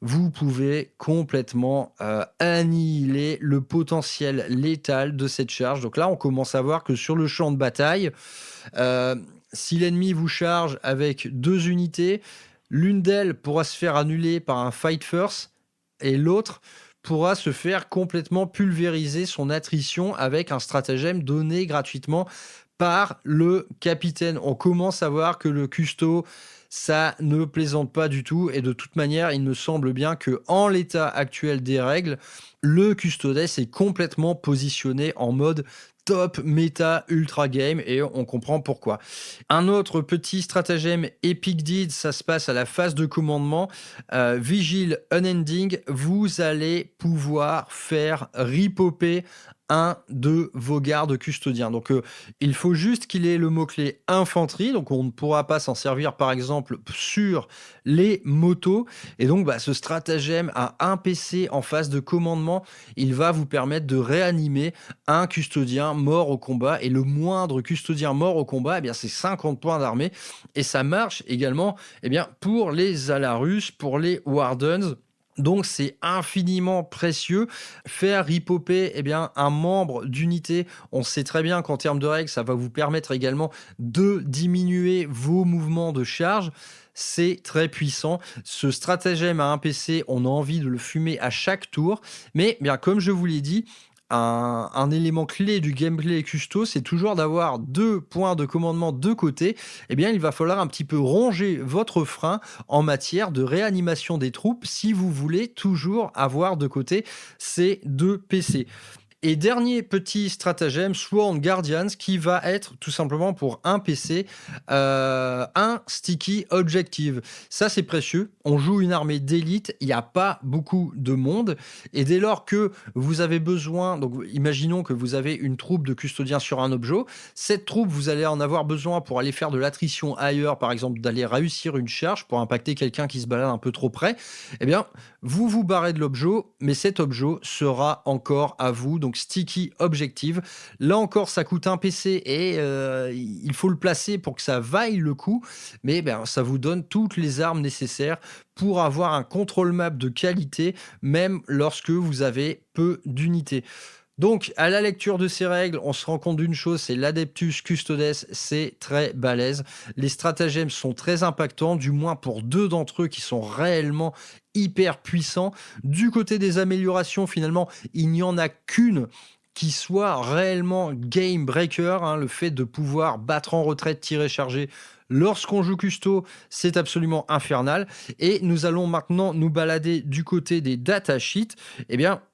vous pouvez complètement annihiler le potentiel létal de cette charge. Donc là, on commence à voir que sur le champ de bataille, si l'ennemi vous charge avec 2 unités, l'une d'elles pourra se faire annuler par un Fight First et l'autre pourra se faire complètement pulvériser son attrition avec un stratagème donné gratuitement par le capitaine. On commence à voir que le custo, ça ne plaisante pas du tout et de toute manière, il me semble bien que en l'état actuel des règles, le Custodes est complètement positionné en mode top méta ultra game et on comprend pourquoi. Un autre petit stratagème Epic Deed, ça se passe à la phase de commandement. Vigil Unending, vous allez pouvoir faire repopper un de vos gardes custodiens. Donc, il faut juste qu'il ait le mot-clé infanterie. Donc, on ne pourra pas s'en servir, par exemple, sur les motos. Et donc, ce stratagème à un PC en phase de commandement, il va vous permettre de réanimer un custodien mort au combat. Et le moindre custodien mort au combat, c'est 50 points d'armée. Et ça marche également pour les Alarus, pour les Wardens. Donc c'est infiniment précieux. Faire ripoper un membre d'unité, on sait très bien qu'en termes de règles, ça va vous permettre également de diminuer vos mouvements de charge. C'est très puissant. Ce stratagème à un PC, on a envie de le fumer à chaque tour. Mais comme je vous l'ai dit, un élément clé du gameplay custo, c'est toujours d'avoir 2 points de commandement de côté. Il va falloir un petit peu ronger votre frein en matière de réanimation des troupes si vous voulez toujours avoir de côté ces 2 PC. Et dernier petit stratagème, Sworn Guardians, qui va être tout simplement pour un PC, un sticky objective. Ça, c'est précieux. On joue une armée d'élite, il n'y a pas beaucoup de monde. Et dès lors que vous avez besoin, donc imaginons que vous avez une troupe de custodiens sur un objet, cette troupe, vous allez en avoir besoin pour aller faire de l'attrition ailleurs, par exemple d'aller réussir une charge pour impacter quelqu'un qui se balade un peu trop près. Vous vous barrez de l'objet, mais cet objet sera encore à vous. Donc sticky objective. Là encore, ça coûte un PC et il faut le placer pour que ça vaille le coup. Mais ça vous donne toutes les armes nécessaires pour avoir un control map de qualité, même lorsque vous avez peu d'unités. Donc, à la lecture de ces règles, on se rend compte d'une chose, c'est l'Adeptus Custodes, c'est très balèze. Les stratagèmes sont très impactants, du moins pour 2 d'entre eux qui sont réellement hyper puissants. Du côté des améliorations, finalement, il n'y en a qu'une qui soit réellement game breaker, le fait de pouvoir battre en retraite, tirer, charger. Lorsqu'on joue custo, c'est absolument infernal. Et nous allons maintenant nous balader du côté des datasheets.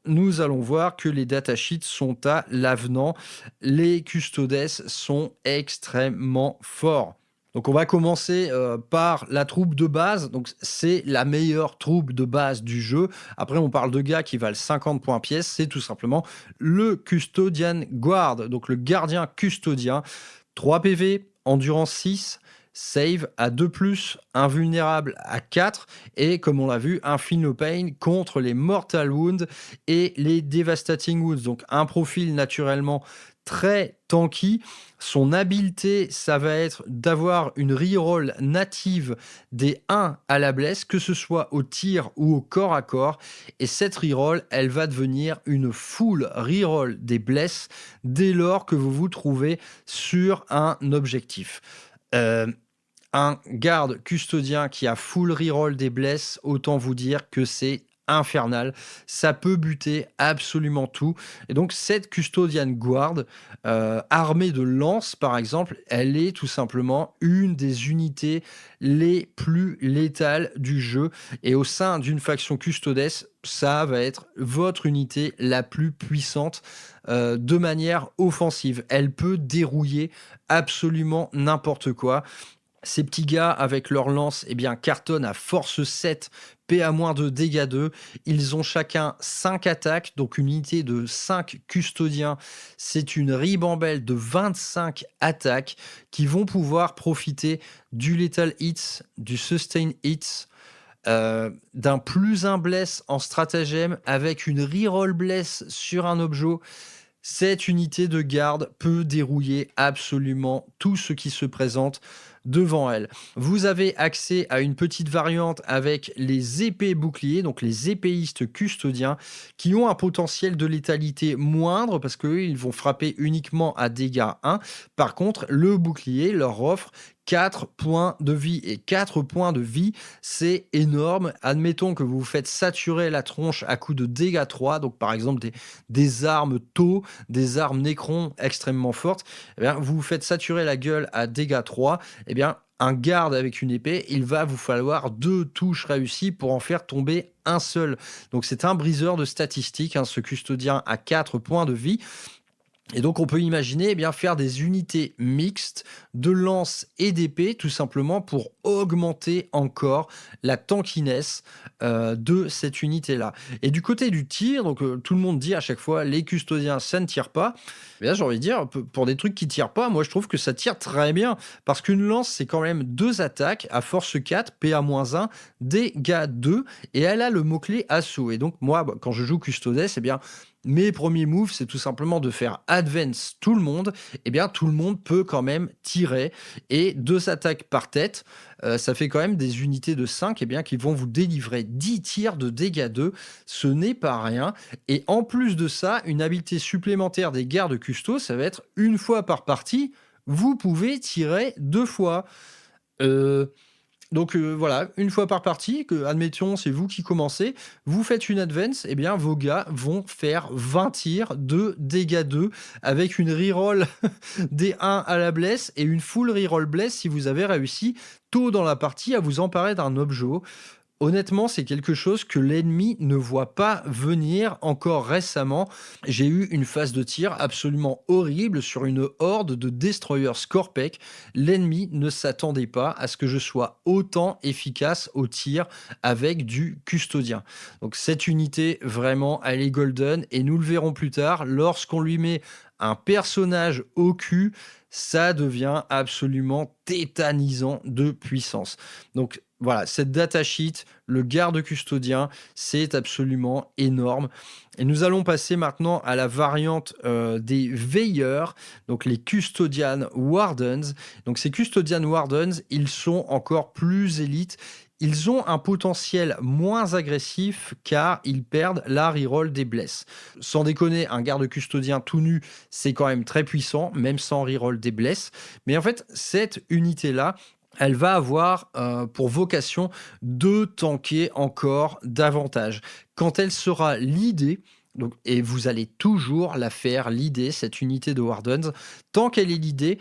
Nous allons voir que les datasheets sont à l'avenant. Les custodes sont extrêmement forts. Donc on va commencer par la troupe de base. Donc c'est la meilleure troupe de base du jeu. Après on parle de gars qui valent 50 points pièce. C'est tout simplement le Custodian Guard. Donc le gardien custodien. 3 PV, endurance 6. Save à 2+, invulnérable à 4, et comme on l'a vu, Infinite Pain contre les Mortal Wounds et les Devastating Wounds. Donc un profil naturellement très tanky. Son habileté, ça va être d'avoir une reroll native des 1 à la blesse, que ce soit au tir ou au corps à corps. Et cette reroll, elle va devenir une full reroll des blesses dès lors que vous vous trouvez sur un objectif. Un garde custodien qui a full reroll des blesses, autant vous dire que c'est infernal. Ça peut buter absolument tout. Et donc, cette Custodian Guard, armée de lance, par exemple, elle est tout simplement une des unités les plus létales du jeu. Et au sein d'une faction Custodes, ça va être votre unité la plus puissante de manière offensive. Elle peut dérouiller absolument n'importe quoi. Ces petits gars, avec leur lance, cartonnent à force 7, PA-2, dégâts 2. Ils ont chacun 5 attaques, donc une unité de 5 custodiens. C'est une ribambelle de 25 attaques qui vont pouvoir profiter du Lethal Hits, du Sustain Hits, d'un +1 bless en stratagème avec une reroll bless sur un objet. Cette unité de garde peut dérouiller absolument tout ce qui se présente devant elle. Vous avez accès à une petite variante avec les épées boucliers, donc les épéistes custodiens, qui ont un potentiel de létalité moindre parce qu'eux, ils vont frapper uniquement à dégâts 1. Par contre, le bouclier leur offre 4 points de vie. Et 4 points de vie, c'est énorme. Admettons que vous vous faites saturer la tronche à coup de dégâts 3, donc par exemple des armes tau, des armes nécron extrêmement fortes, vous vous faites saturer la gueule à dégâts 3, un garde avec une épée, il va vous falloir 2 touches réussies pour en faire tomber un seul. Donc c'est un briseur de statistiques, ce custodien à 4 points de vie. Et donc, on peut imaginer faire des unités mixtes de lance et d'épée, tout simplement pour augmenter encore la tankiness de cette unité-là. Et du côté du tir, donc tout le monde dit à chaque fois, les custodiens, ça ne tire pas. Mais là, j'ai envie de dire, pour des trucs qui tirent pas, moi je trouve que ça tire très bien. Parce qu'une lance, c'est quand même 2 attaques à force 4, PA-1, dégâts 2, et elle a le mot-clé assaut. Et donc, moi, quand je joue custodes, mes premiers moves, c'est tout simplement de faire advance tout le monde. Tout le monde peut quand même tirer. Et 2 attaques par tête, ça fait quand même des unités de 5 qui vont vous délivrer 10 tirs de dégâts 2. Ce n'est pas rien. Et en plus de ça, une habilité supplémentaire des gardes custo, ça va être une fois par partie, vous pouvez tirer 2 fois. Donc voilà, une fois par partie, admettons, c'est vous qui commencez, vous faites une advance, vos gars vont faire 20 tirs de dégâts 2 avec une reroll des 1 à la bless et une full reroll bless si vous avez réussi tôt dans la partie à vous emparer d'un objet. Honnêtement, c'est quelque chose que l'ennemi ne voit pas venir. Encore récemment, j'ai eu une phase de tir absolument horrible sur une horde de destroyers Scorpec. L'ennemi ne s'attendait pas à ce que je sois autant efficace au tir avec du custodien. Donc cette unité, vraiment, elle est golden et nous le verrons plus tard, lorsqu'on lui met un personnage au cul, ça devient absolument tétanisant de puissance. Donc voilà, cette datasheet, le garde custodien, c'est absolument énorme. Et nous allons passer maintenant à la variante des veilleurs, donc les custodian wardens. Donc ces custodian wardens, ils sont encore plus élites. Ils ont un potentiel moins agressif car ils perdent la reroll des blesses. Sans déconner, un garde custodien tout nu, c'est quand même très puissant, même sans reroll des blesses. Mais en fait, cette unité-là, elle va avoir pour vocation de tanker encore davantage. Quand elle sera leadée, donc, et vous allez toujours la faire leader, cette unité de Wardens, tant qu'elle est leadée,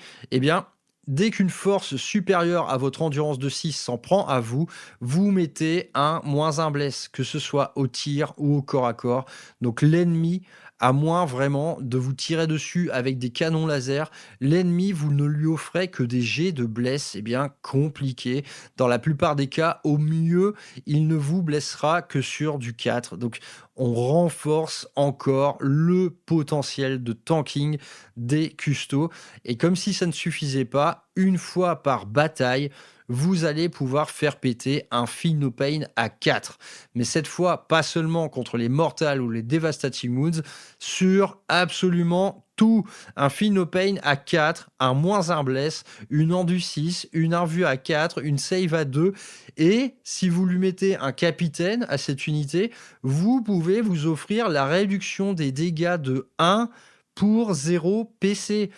dès qu'une force supérieure à votre endurance de 6 s'en prend à vous, vous mettez un -1 bless, que ce soit au tir ou au corps à corps. Donc l'ennemi, à moins vraiment de vous tirer dessus avec des canons laser, l'ennemi, vous ne lui offrez que des jets de bless compliqués. Dans la plupart des cas, au mieux, il ne vous blessera que sur du 4. Donc on renforce encore le potentiel de tanking des custos. Et comme si ça ne suffisait pas, une fois par bataille, vous allez pouvoir faire péter un Feel No Pain à 4. Mais cette fois, pas seulement contre les Mortals ou les Devastating Wounds, sur absolument tout. Un Feel No Pain à 4, un -1 bless, une endu 6, une invue à 4, une save à 2. Et si vous lui mettez un capitaine à cette unité, vous pouvez vous offrir la réduction des dégâts de 1 pour 0 PC.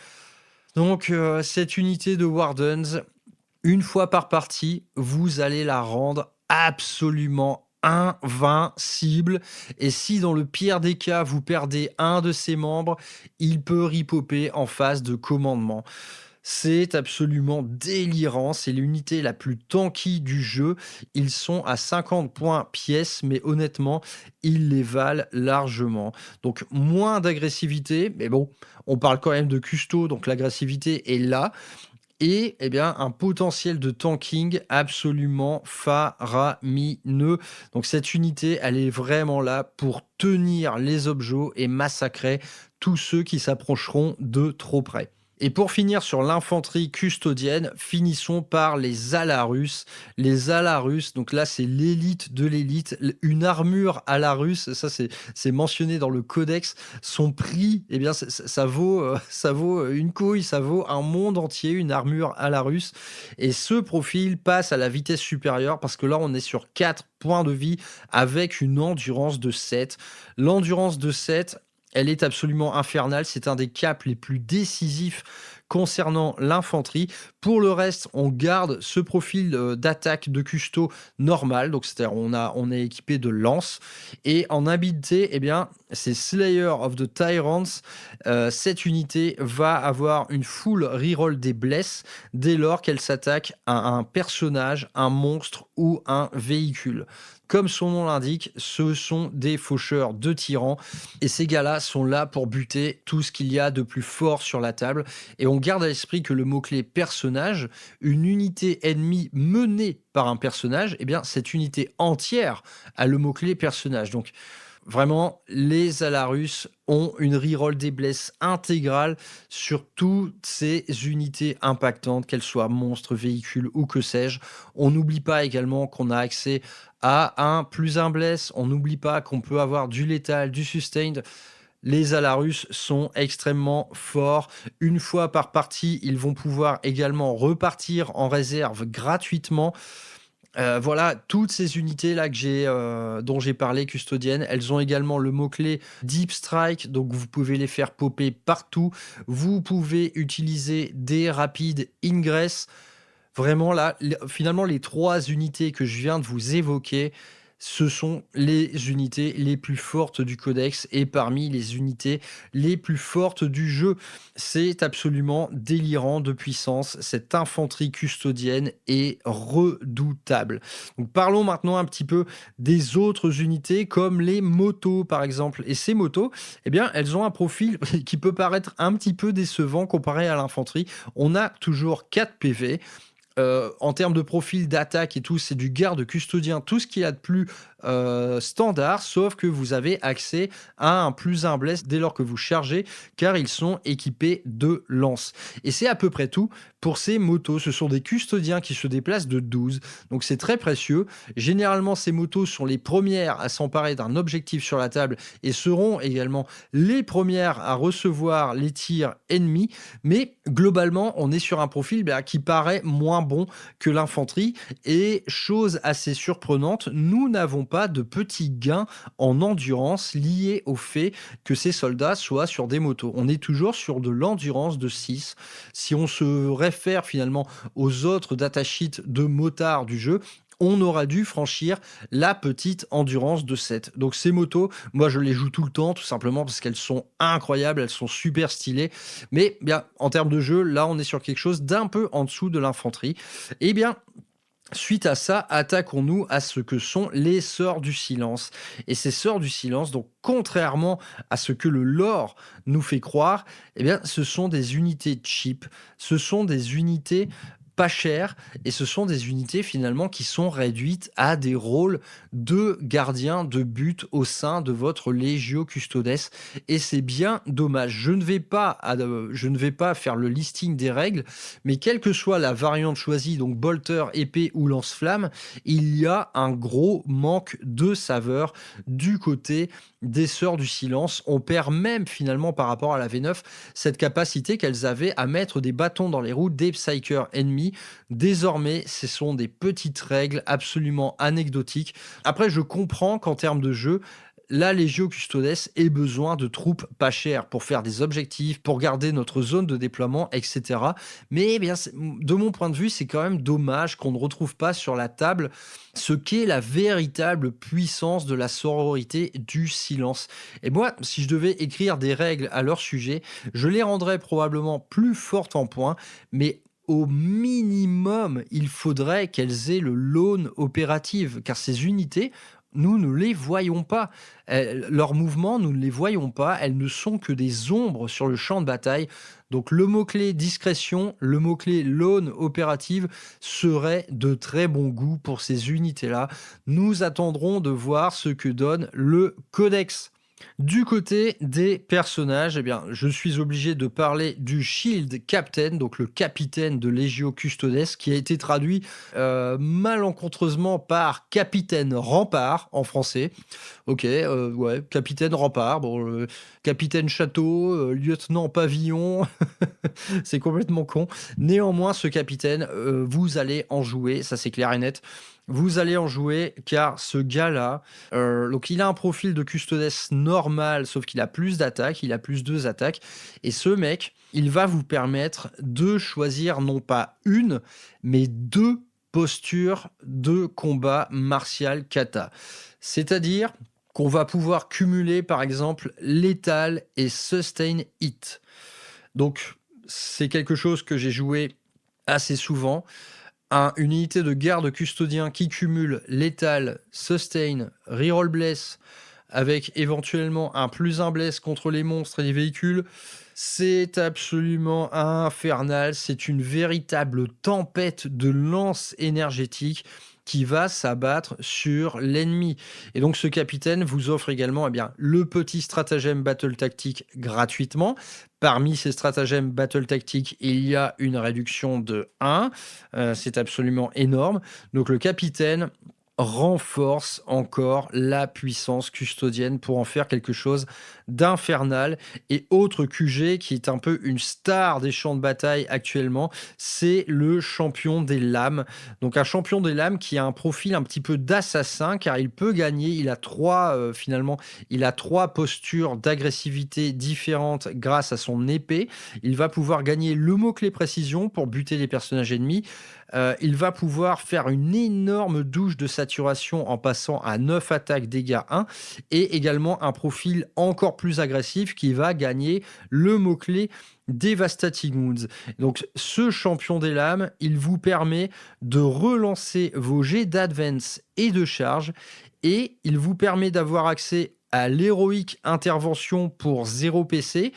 Donc cette unité de Wardens, une fois par partie, vous allez la rendre absolument invincible. Et si dans le pire des cas, vous perdez un de ses membres, il peut ripoper en phase de commandement. C'est absolument délirant, c'est l'unité la plus tanky du jeu. Ils sont à 50 points pièce, mais honnêtement, ils les valent largement. Donc moins d'agressivité, mais bon, on parle quand même de custo, donc l'agressivité est là. Et un potentiel de tanking absolument faramineux. Donc cette unité, elle est vraiment là pour tenir les objets et massacrer tous ceux qui s'approcheront de trop près. Et pour finir sur l'infanterie custodienne, finissons par les Alarus. Les Alarus, donc là c'est l'élite de l'élite, une armure Alarus, ça c'est mentionné dans le codex. Son prix, ça vaut une couille, ça vaut un monde entier, une armure Alarus. Et ce profil passe à la vitesse supérieure parce que là on est sur 4 points de vie avec une endurance de 7. L'endurance de 7, elle est absolument infernale. C'est un des caps les plus décisifs concernant l'infanterie. Pour le reste, on garde ce profil d'attaque de custo normal, donc c'est-à-dire on est équipé de lance. Et en habilité, eh bien, c'est Slayer of the Tyrants. Cette unité va avoir une full reroll des blesses dès lors qu'elle s'attaque à un personnage, un monstre ou un véhicule. Comme son nom l'indique, ce sont des faucheurs de tyrans et ces gars-là sont là pour buter tout ce qu'il y a de plus fort sur la table. Et on garde à l'esprit que le mot-clé personnage, une unité ennemie menée par un personnage, eh bien cette unité entière a le mot-clé personnage. Donc vraiment, les Alarus ont une reroll des blesses intégrale sur toutes ces unités impactantes, qu'elles soient monstres, véhicules ou que sais-je. On n'oublie pas également qu'on a accès à un +1 bless. On n'oublie pas qu'on peut avoir du létal, du sustained. Les Alarus sont extrêmement forts. Une fois par partie, ils vont pouvoir également repartir en réserve gratuitement. Voilà, toutes ces unités-là dont j'ai parlé, custodiennes, elles ont également le mot-clé Deep Strike, donc vous pouvez les faire popper partout. Vous pouvez utiliser des rapides ingress. Vraiment, là, finalement, les 3 unités que je viens de vous évoquer, ce sont les unités les plus fortes du codex et parmi les unités les plus fortes du jeu. C'est absolument délirant de puissance. Cette infanterie custodienne est redoutable. Donc parlons maintenant un petit peu des autres unités comme les motos par exemple. Et ces motos, eh bien, elles ont un profil qui peut paraître un petit peu décevant comparé à l'infanterie. On a toujours 4 PV. En termes de profil d'attaque et tout, c'est du garde custodien, tout ce qu'il y a de plus standard, sauf que vous avez accès à un +1 bless dès lors que vous chargez, car ils sont équipés de lance. Et c'est à peu près tout pour ces motos. Ce sont des custodiens qui se déplacent de 12, donc c'est très précieux. Généralement, ces motos sont les premières à s'emparer d'un objectif sur la table et seront également les premières à recevoir les tirs ennemis, mais globalement, on est sur un profil qui paraît moins bon que l'infanterie. Et chose assez surprenante, nous n'avons pas de petits gains en endurance liés au fait que ces soldats soient sur des motos. On est toujours sur de l'endurance de 6. Si on se réfère finalement aux autres datasheets de motards du jeu, on aura dû franchir la petite endurance de 7. Donc ces motos, moi je les joue tout le temps, tout simplement parce qu'elles sont incroyables, elles sont super stylées. Mais bien, en termes de jeu, là on est sur quelque chose d'un peu en dessous de l'infanterie. Et bien, suite à ça, attaquons-nous à ce que sont les sorts du silence. Et ces sorts du silence, donc contrairement à ce que le lore nous fait croire, eh bien, ce sont des unités cheap, ce sont des unités pas chères, et ce sont des unités finalement qui sont réduites à des rôles de gardiens de but au sein de votre Legio Custodes, et c'est bien dommage. Je ne vais pas faire le listing des règles, mais quelle que soit la variante choisie, donc bolter, épée ou lance-flamme, il y a un gros manque de saveur du côté des Sœurs du Silence. On perd même finalement par rapport à la V9 cette capacité qu'elles avaient à mettre des bâtons dans les roues des psychers ennemis. Désormais, ce sont des petites règles absolument anecdotiques. Après, je comprends qu'en termes de jeu, la Legio Custodes ait besoin de troupes pas chères pour faire des objectifs, pour garder notre zone de déploiement, etc. Mais eh bien, de mon point de vue, c'est quand même dommage qu'on ne retrouve pas sur la table ce qu'est la véritable puissance de la sororité du silence. Et moi, si je devais écrire des règles à leur sujet, je les rendrais probablement plus fortes en points, mais au minimum, il faudrait qu'elles aient le lone opérative, car ces unités, nous ne les voyons pas. Leurs mouvements, nous ne les voyons pas. Elles ne sont que des ombres sur le champ de bataille. Donc le mot-clé discrétion, le mot-clé lone opérative serait de très bon goût pour ces unités-là. Nous attendrons de voir ce que donne le codex. Du côté des personnages, eh bien, je suis obligé de parler du Shield Captain, donc le capitaine de Legio Custodes, qui a été traduit malencontreusement par Capitaine Rempart en français. Ok, ouais, Capitaine Rempart, bon, Capitaine Château, Lieutenant Pavillon, c'est complètement con. Néanmoins, ce capitaine, vous allez en jouer, ça c'est clair et net. vous allez en jouer car ce gars-là, donc il a un profil de custodes normal, sauf qu'il a plus d'attaques, il a plus 2 attaques. Et ce mec, il va vous permettre de choisir non pas une, mais 2 postures de combat martial kata. C'est-à-dire qu'on va pouvoir cumuler par exemple létal et sustain hit. Donc c'est quelque chose que j'ai joué assez souvent. Une unité de garde custodien qui cumule létal, sustain, reroll bless, avec éventuellement un +1 bless contre les monstres et les véhicules, c'est absolument infernal. C'est une véritable tempête de lance énergétique qui va s'abattre sur l'ennemi. Et donc ce capitaine vous offre également le petit stratagème battle tactique gratuitement. Parmi ces stratagèmes battle tactique, il y a une réduction de 1. C'est absolument énorme. Donc le capitaine renforce encore la puissance custodienne pour en faire quelque chose d'infernal. Et autre QG qui est un peu une star des champs de bataille actuellement, c'est le champion des lames. Donc un champion des lames qui a un profil un petit peu d'assassin car il peut gagner, il a 3 postures d'agressivité différentes grâce à son épée. Il va pouvoir gagner le mot-clé précision pour buter les personnages ennemis. Il va pouvoir faire une énorme douche de saturation en passant à 9 attaques dégâts 1 et également un profil encore plus agressif qui va gagner le mot-clé Devastating Wounds. Donc ce champion des lames, il vous permet de relancer vos jets d'advance et de charge et il vous permet d'avoir accès à l'héroïque intervention pour 0 PC.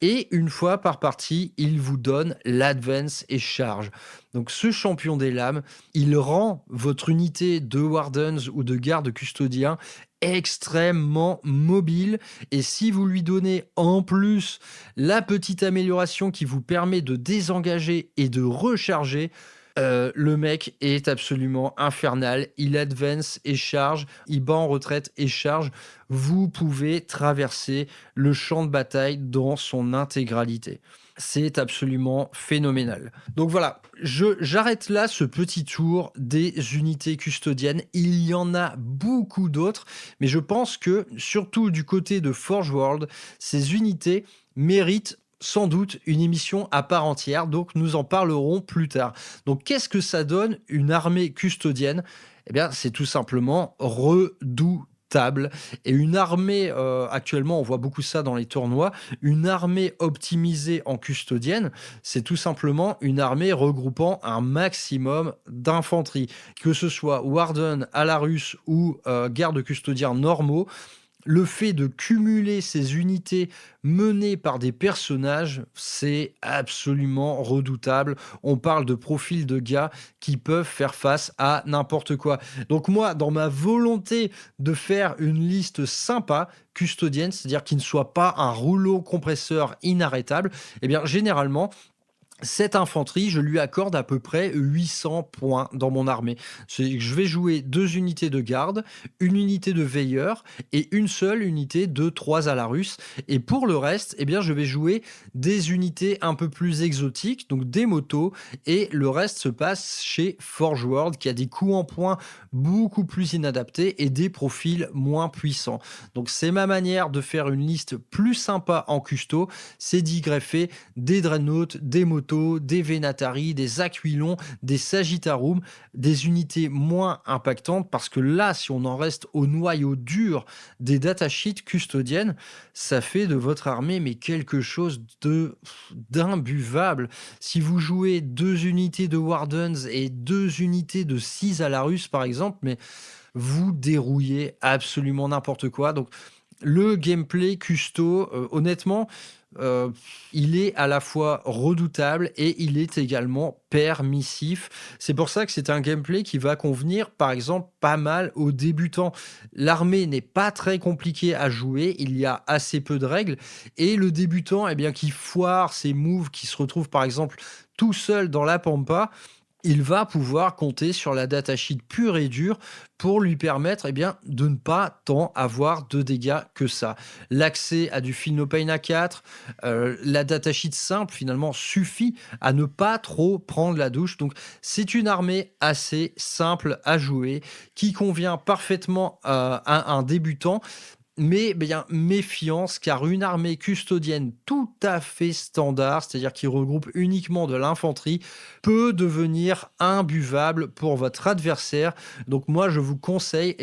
Et une fois par partie, il vous donne l'advance et charge. Donc ce champion des lames, il rend votre unité de wardens ou de garde custodien extrêmement mobile. Et si vous lui donnez en plus la petite amélioration qui vous permet de désengager et de recharger, le mec est absolument infernal. Il advance et charge, il bat en retraite et charge. Vous pouvez traverser le champ de bataille dans son intégralité. C'est absolument phénoménal. Donc voilà, j'arrête là ce petit tour des unités custodiennes. Il y en a beaucoup d'autres, mais je pense que, surtout du côté de Forge World, ces unités méritent sans doute une émission à part entière, donc nous en parlerons plus tard. Donc qu'est-ce que ça donne une armée custodienne ? Eh bien, c'est tout simplement redoutable. Et une armée, actuellement, on voit beaucoup ça dans les tournois, une armée optimisée en custodienne, c'est tout simplement une armée regroupant un maximum d'infanterie. Que ce soit Warden, Alarus ou garde custodiens normaux, le fait de cumuler ces unités menées par des personnages, c'est absolument redoutable. On parle de profils de gars qui peuvent faire face à n'importe quoi. Donc moi, dans ma volonté de faire une liste sympa, custodienne, c'est-à-dire qui ne soit pas un rouleau compresseur inarrêtable, eh bien généralement, cette infanterie, je lui accorde à peu près 800 points dans mon armée. Je vais jouer 2 unités de garde, une unité de veilleur et une seule unité de 3 Alarus. Et pour le reste, eh bien, je vais jouer des unités un peu plus exotiques, donc des motos, et le reste se passe chez Forge World, qui a des coups en points beaucoup plus inadaptés et des profils moins puissants. Donc c'est ma manière de faire une liste plus sympa en custo, c'est d'y greffer des Dreadnoughts, des motos, des Venatari, des Aquilons, des Sagittarum, des unités moins impactantes, parce que là, si on en reste au noyau dur des datasheets custodiennes, ça fait de votre armée mais quelque chose d'imbuvable. Si vous jouez 2 unités de Wardens et 2 unités de 6 Alarus par exemple, mais vous dérouillez absolument n'importe quoi. Donc le gameplay custo, honnêtement, il est à la fois redoutable et il est également permissif. C'est pour ça que c'est un gameplay qui va convenir, par exemple, pas mal aux débutants. L'armée n'est pas très compliquée à jouer, il y a assez peu de règles, et le débutant, eh bien, qui foire ses moves, qui se retrouve, par exemple, tout seul dans la pampa, il va pouvoir compter sur la datasheet pure et dure pour lui permettre de ne pas tant avoir de dégâts que ça. L'accès à du Feel No Pain A4, la datasheet simple finalement suffit à ne pas trop prendre la douche. Donc c'est une armée assez simple à jouer qui convient parfaitement à un débutant. Mais bien, méfiance, car une armée custodienne tout à fait standard, c'est-à-dire qui regroupe uniquement de l'infanterie, peut devenir imbuvable pour votre adversaire. Donc moi, je vous conseille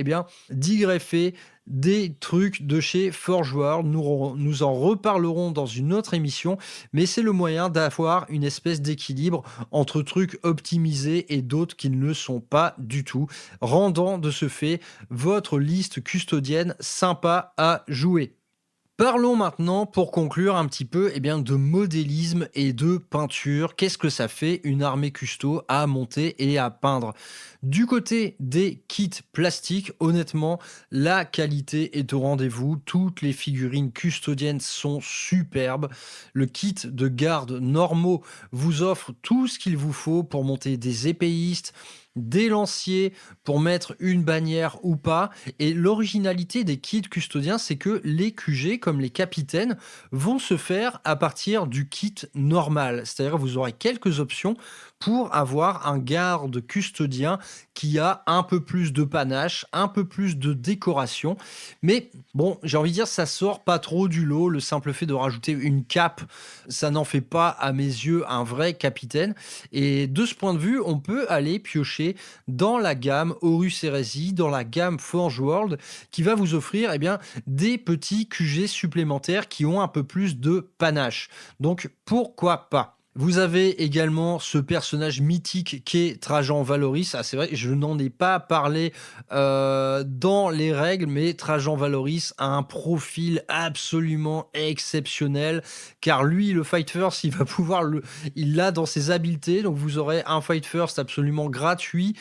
d'y greffer des trucs de chez Forge World. Nous en reparlerons dans une autre émission, mais c'est le moyen d'avoir une espèce d'équilibre entre trucs optimisés et d'autres qui ne le sont pas du tout, rendant de ce fait votre liste custodienne sympa à jouer. Parlons maintenant, pour conclure un petit peu, de modélisme et de peinture. Qu'est-ce que ça fait une armée custo à monter et à peindre? Du côté des kits plastiques, honnêtement, la qualité est au rendez-vous. Toutes les figurines custodiennes sont superbes. Le kit de garde normaux vous offre tout ce qu'il vous faut pour monter des épéistes, des lanciers, pour mettre une bannière ou pas. Et l'originalité des kits custodiens, c'est que les QG, comme les capitaines, vont se faire à partir du kit normal. C'est-à-dire que vous aurez quelques options pour avoir un garde custodien qui a un peu plus de panache, un peu plus de décoration. Mais bon, j'ai envie de dire, ça sort pas trop du lot. Le simple fait de rajouter une cape, ça n'en fait pas, à mes yeux, un vrai capitaine. Et de ce point de vue, on peut aller piocher dans la gamme Horus Heresy, dans la gamme Forge World, qui va vous offrir des petits QG supplémentaires qui ont un peu plus de panache. Donc pourquoi pas? Vous avez également ce personnage mythique qu'est Trajan Valoris. Ah, c'est vrai, je n'en ai pas parlé dans les règles, mais Trajan Valoris a un profil absolument exceptionnel, car lui, le Fight First, il l'a dans ses habiletés. Donc vous aurez un Fight First absolument gratuit.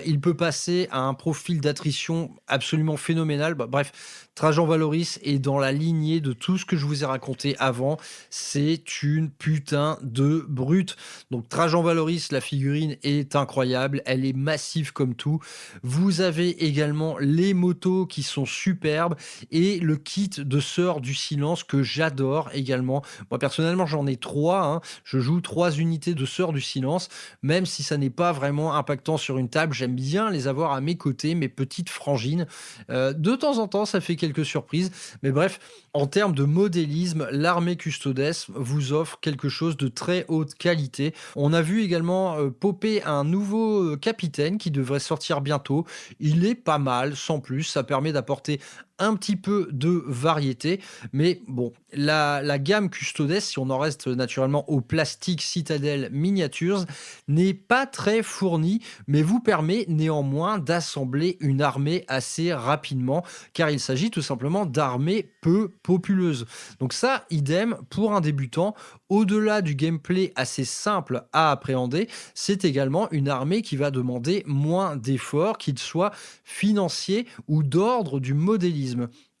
Il peut passer à un profil d'attrition absolument phénoménal. Bref, Trajan Valoris est dans la lignée de tout ce que je vous ai raconté avant. C'est une putain de brute. Donc Trajan Valoris, la figurine est incroyable. Elle est massive comme tout. Vous avez également les motos qui sont superbes et le kit de Sœur du Silence que j'adore également. Moi personnellement, j'en ai 3. Je joue 3 unités de Sœur du Silence. Même si ça n'est pas vraiment impactant sur une table, j'aime bien les avoir à mes côtés, mes petites frangines. De temps en temps, ça fait quelques surprises. Mais bref, en termes de modélisme, l'armée Custodes vous offre quelque chose de très haute qualité. On a vu également popper un nouveau capitaine qui devrait sortir bientôt. Il est pas mal, sans plus. Ça permet d'apporter un petit peu de variété, mais bon, la gamme Custodes, si on en reste naturellement au plastique Citadel Miniatures, n'est pas très fournie, mais vous permet néanmoins d'assembler une armée assez rapidement, car il s'agit tout simplement d'armées peu populeuses. Donc ça, idem pour un débutant. Au-delà du gameplay assez simple à appréhender, c'est également une armée qui va demander moins d'efforts, qu'il soit financier ou d'ordre du modélisme.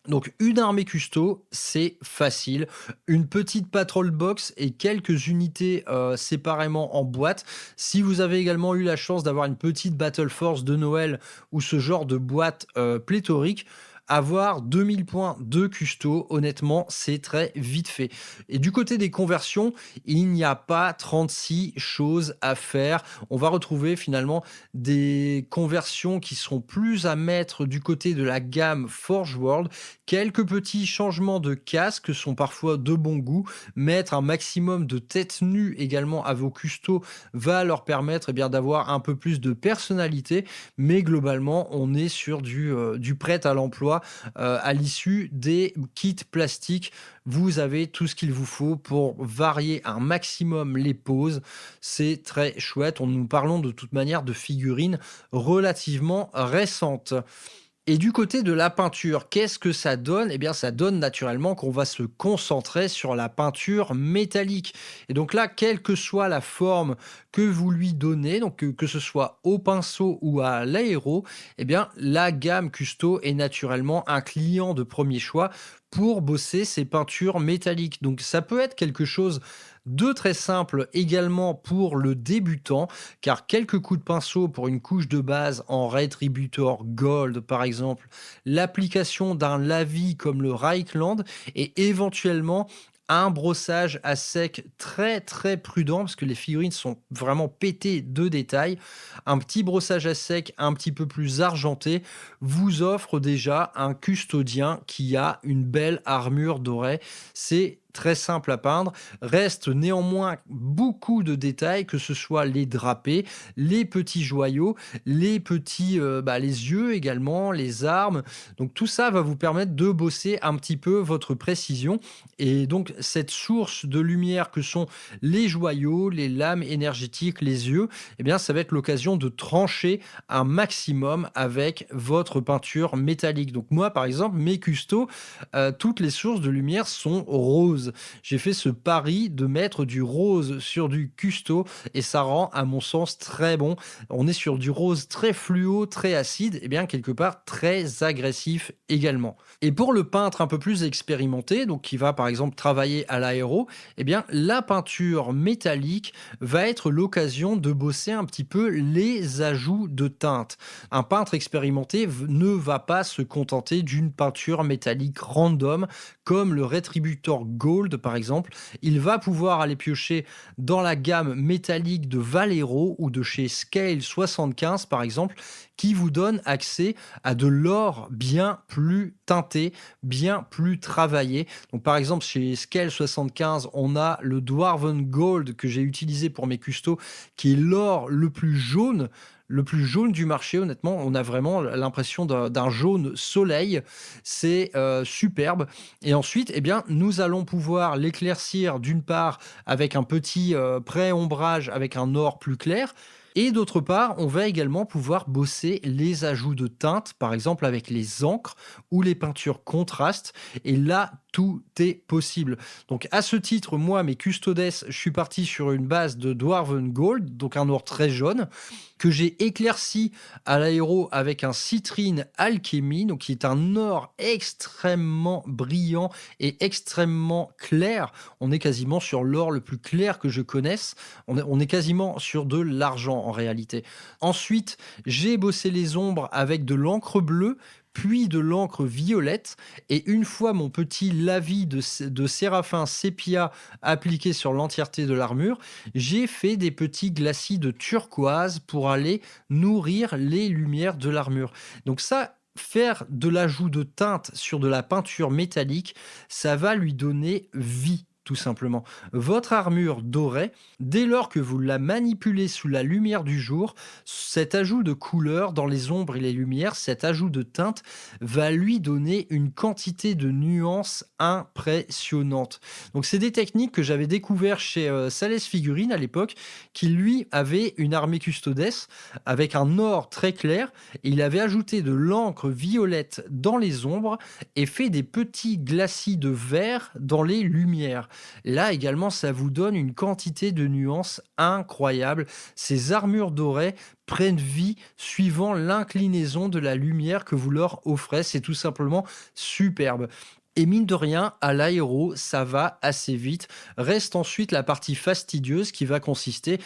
Donc une armée custo, c'est facile. Une petite patrol box et quelques unités séparément en boîte. Si vous avez également eu la chance d'avoir une petite Battle Force de Noël ou ce genre de boîte pléthorique, avoir 2000 points de custo, honnêtement, c'est très vite fait. Et du côté des conversions, il n'y a pas 36 choses à faire. On va retrouver finalement des conversions qui seront plus à mettre du côté de la gamme Forge World. Quelques petits changements de casque sont parfois de bon goût. Mettre un maximum de têtes nues également à vos custos va leur permettre d'avoir un peu plus de personnalité. Mais globalement, on est sur du prêt à l'emploi. À l'issue des kits plastiques, vous avez tout ce qu'il vous faut pour varier un maximum les poses. C'est très chouette. Nous parlons de toute manière de figurines relativement récentes. Et du côté de la peinture, qu'est-ce que ça donne? Ça donne naturellement qu'on va se concentrer sur la peinture métallique. Et donc là, quelle que soit la forme que vous lui donnez, donc que ce soit au pinceau ou à l'aéro, la gamme Custo est naturellement un client de premier choix pour bosser ces peintures métalliques. Donc ça peut être quelque chose de très simple également pour le débutant, car quelques coups de pinceau pour une couche de base en Retributor Gold par exemple, l'application d'un lavis comme le Reichland et éventuellement un brossage à sec très très prudent parce que les figurines sont vraiment pétées de détails. Un petit brossage à sec un petit peu plus argenté vous offre déjà un custodien qui a une belle armure dorée. C'est très simple à peindre. Reste néanmoins beaucoup de détails, que ce soit les drapés, les petits joyaux, les petits, les yeux également, les armes. Donc tout ça va vous permettre de bosser un petit peu votre précision. Et donc cette source de lumière que sont les joyaux, les lames énergétiques, les yeux, eh bien ça va être l'occasion de trancher un maximum avec votre peinture métallique. Donc moi par exemple, mes custos, toutes les sources de lumière sont roses. J'ai fait ce pari de mettre du rose sur du custo et ça rend, à mon sens, très bon. On est sur du rose très fluo, très acide et bien quelque part très agressif également. Et pour le peintre un peu plus expérimenté, donc qui va par exemple travailler à l'aéro, eh bien la peinture métallique va être l'occasion de bosser un petit peu les ajouts de teinte. Un peintre expérimenté ne va pas se contenter d'une peinture métallique random comme le Retributor Gold par exemple. Il va pouvoir aller piocher dans la gamme métallique de Valero ou de chez Scale 75 par exemple, qui vous donne accès à de l'or bien plus teinté, bien plus travaillé. Donc par exemple chez Scale 75, on a le Dwarven Gold que j'ai utilisé pour mes custos, qui est l'or le plus jaune du marché, honnêtement. On a vraiment l'impression d'un jaune soleil. C'est superbe. Et ensuite, eh bien, nous allons pouvoir l'éclaircir d'une part avec un petit pré-ombrage avec un or plus clair. Et d'autre part, on va également pouvoir bosser les ajouts de teinte, par exemple avec les encres ou les peintures contrastes. Et là, tout est possible. Donc à ce titre, moi, mes custodes, je suis parti sur une base de Dwarven Gold, donc un or très jaune, que j'ai éclairci à l'aéro avec un Citrine Alchemy, donc qui est un or extrêmement brillant et extrêmement clair. On est quasiment sur l'or le plus clair que je connaisse. On est quasiment sur de l'argent en réalité. Ensuite, j'ai bossé les ombres avec de l'encre bleue, puis de l'encre violette. Et une fois mon petit lavis de Séraphin Sépia appliqué sur l'entièreté de l'armure, j'ai fait des petits glacis de turquoise pour aller nourrir les lumières de l'armure. Donc ça, faire de l'ajout de teinte sur de la peinture métallique, ça va lui donner vie. Tout simplement. Votre armure dorée, dès lors que vous la manipulez sous la lumière du jour, cet ajout de couleur dans les ombres et les lumières, cet ajout de teinte va lui donner une quantité de nuances impressionnante. Donc c'est des techniques que j'avais découvert chez Sales Figurines à l'époque, qui lui avait une armée custodes avec un or très clair et il avait ajouté de l'encre violette dans les ombres et fait des petits glacis de vert dans les lumières. Là également, ça vous donne une quantité de nuances incroyable. Ces armures dorées prennent vie suivant l'inclinaison de la lumière que vous leur offrez. C'est tout simplement superbe. Et mine de rien, à l'aéro, ça va assez vite. Reste ensuite la partie fastidieuse qui va consister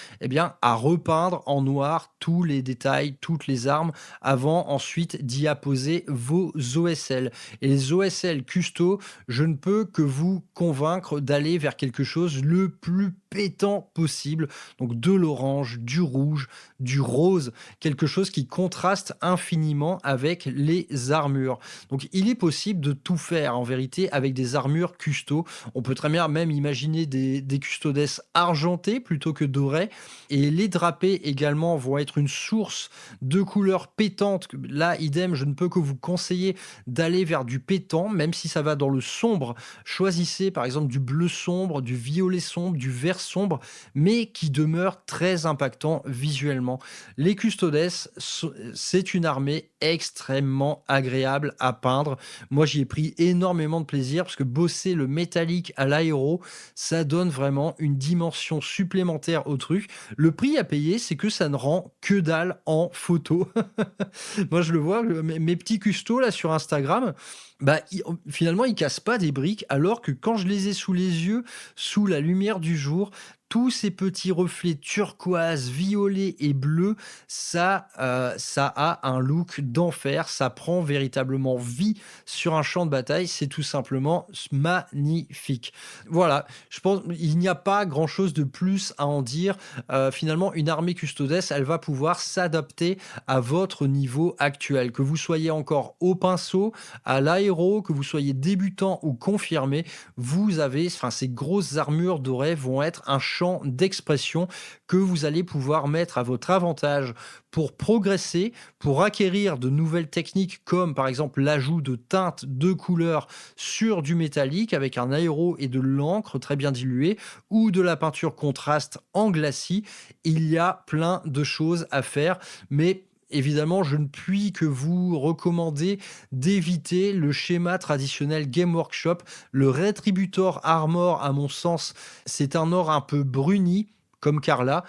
à repeindre en noir tous les détails, toutes les armes, avant ensuite d'y apposer vos OSL. Et les OSL custo, je ne peux que vous convaincre d'aller vers quelque chose le plus pétant possible. Donc de l'orange, du rouge, du rose, quelque chose qui contraste infiniment avec les armures. Donc il est possible de tout faire en vérité avec des armures custo. On peut très bien même imaginer des custodes argentés plutôt que dorés. Et les drapés également vont être une source de couleurs pétantes. Là, idem, je ne peux que vous conseiller d'aller vers du pétant, même si ça va dans le sombre. Choisissez par exemple du bleu sombre, du violet sombre, du vert sombre, mais qui demeure très impactant visuellement. Les custodes, c'est une armée extrêmement agréable à peindre. Moi, j'y ai pris énormément énormément de plaisir parce que bosser le métallique à l'aéro, ça donne vraiment une dimension supplémentaire au truc. Le prix à payer, c'est que ça ne rend que dalle en photo. Moi, je le vois, mes petits custos là sur Instagram, bah, finalement, ils cassent pas des briques, alors que quand je les ai sous les yeux, sous la lumière du jour, tous ces petits reflets turquoise, violet et bleu, ça a un look d'enfer. Ça prend véritablement vie sur un champ de bataille. C'est tout simplement magnifique. Voilà, je pense il n'y a pas grand-chose de plus à en dire. Finalement, une armée custodes, elle va pouvoir s'adapter à votre niveau actuel. Que vous soyez encore au pinceau, à l'aéro, que vous soyez débutant ou confirmé, vous avez, enfin, ces grosses armures dorées vont être un champ d'expression que vous allez pouvoir mettre à votre avantage pour progresser, pour acquérir de nouvelles techniques comme par exemple l'ajout de teintes de couleurs sur du métallique avec un aéro et de l'encre très bien diluée ou de la peinture contraste en glacis. Il y a plein de choses à faire, mais évidemment, je ne puis que vous recommander d'éviter le schéma traditionnel Game Workshop. Le Retributor Armor, à mon sens, c'est un or un peu bruni, comme Carla.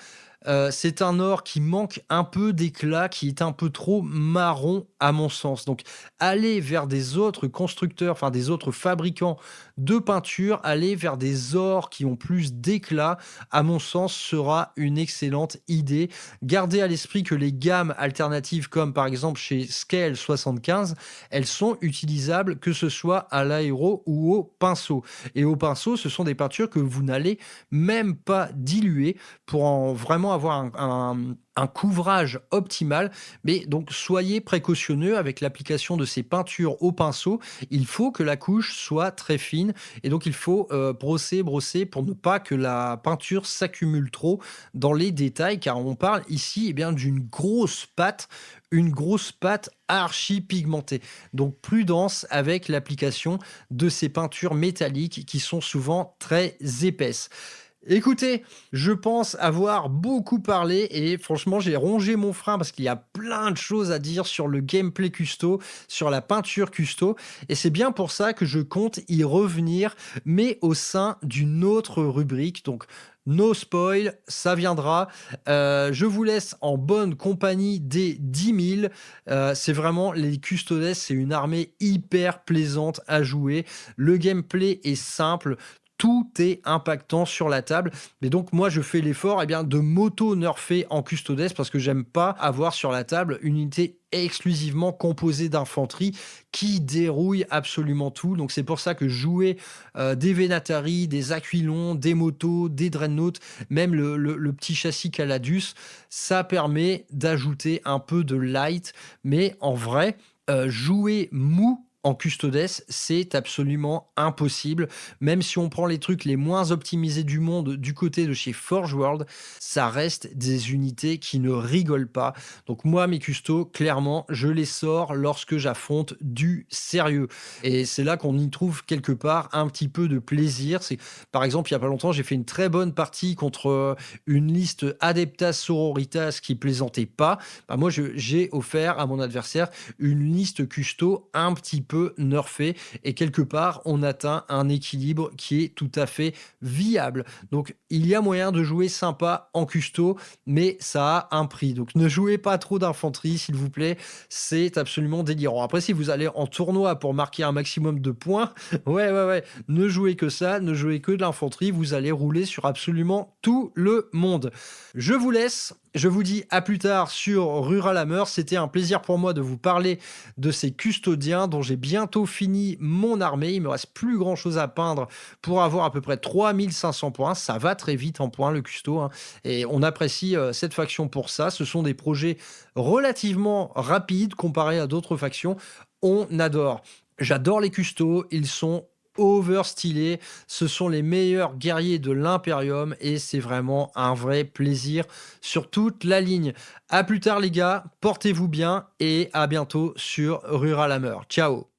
C'est un or qui manque un peu d'éclat, qui est un peu trop marron à mon sens. Donc, aller vers des autres constructeurs, enfin des autres fabricants de peinture, aller vers des ors qui ont plus d'éclat, à mon sens, sera une excellente idée. Gardez à l'esprit que les gammes alternatives, comme par exemple chez Scale 75, elles sont utilisables que ce soit à l'aéro ou au pinceau. Et au pinceau, ce sont des peintures que vous n'allez même pas diluer pour en vraiment avoir un couvrage optimal. Mais donc, soyez précautionneux avec l'application de ces peintures au pinceau. Il faut que la couche soit très fine et donc il faut brosser pour ne pas que la peinture s'accumule trop dans les détails, car on parle ici bien d'une grosse pâte, une grosse pâte archi pigmentée. Donc prudence avec l'application de ces peintures métalliques qui sont souvent très épaisses. Écoutez, je pense avoir beaucoup parlé et franchement, j'ai rongé mon frein parce qu'il y a plein de choses à dire sur le gameplay custo, sur la peinture custo, et c'est bien pour ça que je compte y revenir, mais au sein d'une autre rubrique. Donc, no spoil, ça viendra. Je vous laisse en bonne compagnie des 10 000. C'est vraiment, les custodes, c'est une armée hyper plaisante à jouer. Le gameplay est simple. Tout est impactant sur la table. Mais donc, moi, je fais l'effort de m'auto-nerfer en custodes parce que j'aime pas avoir sur la table une unité exclusivement composée d'infanterie qui dérouille absolument tout. Donc, c'est pour ça que jouer des Venatari, des Aquilons, des motos, des Dreadnoughts, même le petit châssis Caladius, ça permet d'ajouter un peu de light. Mais en vrai, jouer mou en custodes, c'est absolument impossible. Même si on prend les trucs les moins optimisés du monde du côté de chez Forge World, ça reste des unités qui ne rigolent pas. Donc moi, mes custos, clairement, je les sors lorsque j'affronte du sérieux. Et c'est là qu'on y trouve quelque part un petit peu de plaisir. C'est, par exemple, il n'y a pas longtemps, j'ai fait une très bonne partie contre une liste Adeptas Sororitas qui plaisantait pas. Bah, moi, j'ai offert à mon adversaire une liste custo un petit peu nerfé et quelque part on atteint un équilibre qui est tout à fait viable. Donc il y a moyen de jouer sympa en custo, mais ça a un prix. Donc ne jouez pas trop d'infanterie s'il vous plaît, c'est absolument délirant. Après, si vous allez en tournoi pour marquer un maximum de points, ouais, ne jouez que ça, ne jouez que de l'infanterie, vous allez rouler sur absolument tout le monde. Je vous laisse. Je vous dis à plus tard sur Rural Hammer. C'était un plaisir pour moi de vous parler de ces custodiens dont j'ai bientôt fini mon armée. Il me reste plus grand chose à peindre pour avoir à peu près 3500 points. Ça va très vite en points le custo, hein. Et on apprécie cette faction pour ça. Ce sont des projets relativement rapides comparés à d'autres factions. On adore. J'adore les custos. Ils sont overstylés, ce sont les meilleurs guerriers de l'Imperium et c'est vraiment un vrai plaisir sur toute la ligne. À plus tard les gars, portez-vous bien et à bientôt sur Rural Hammer. Ciao.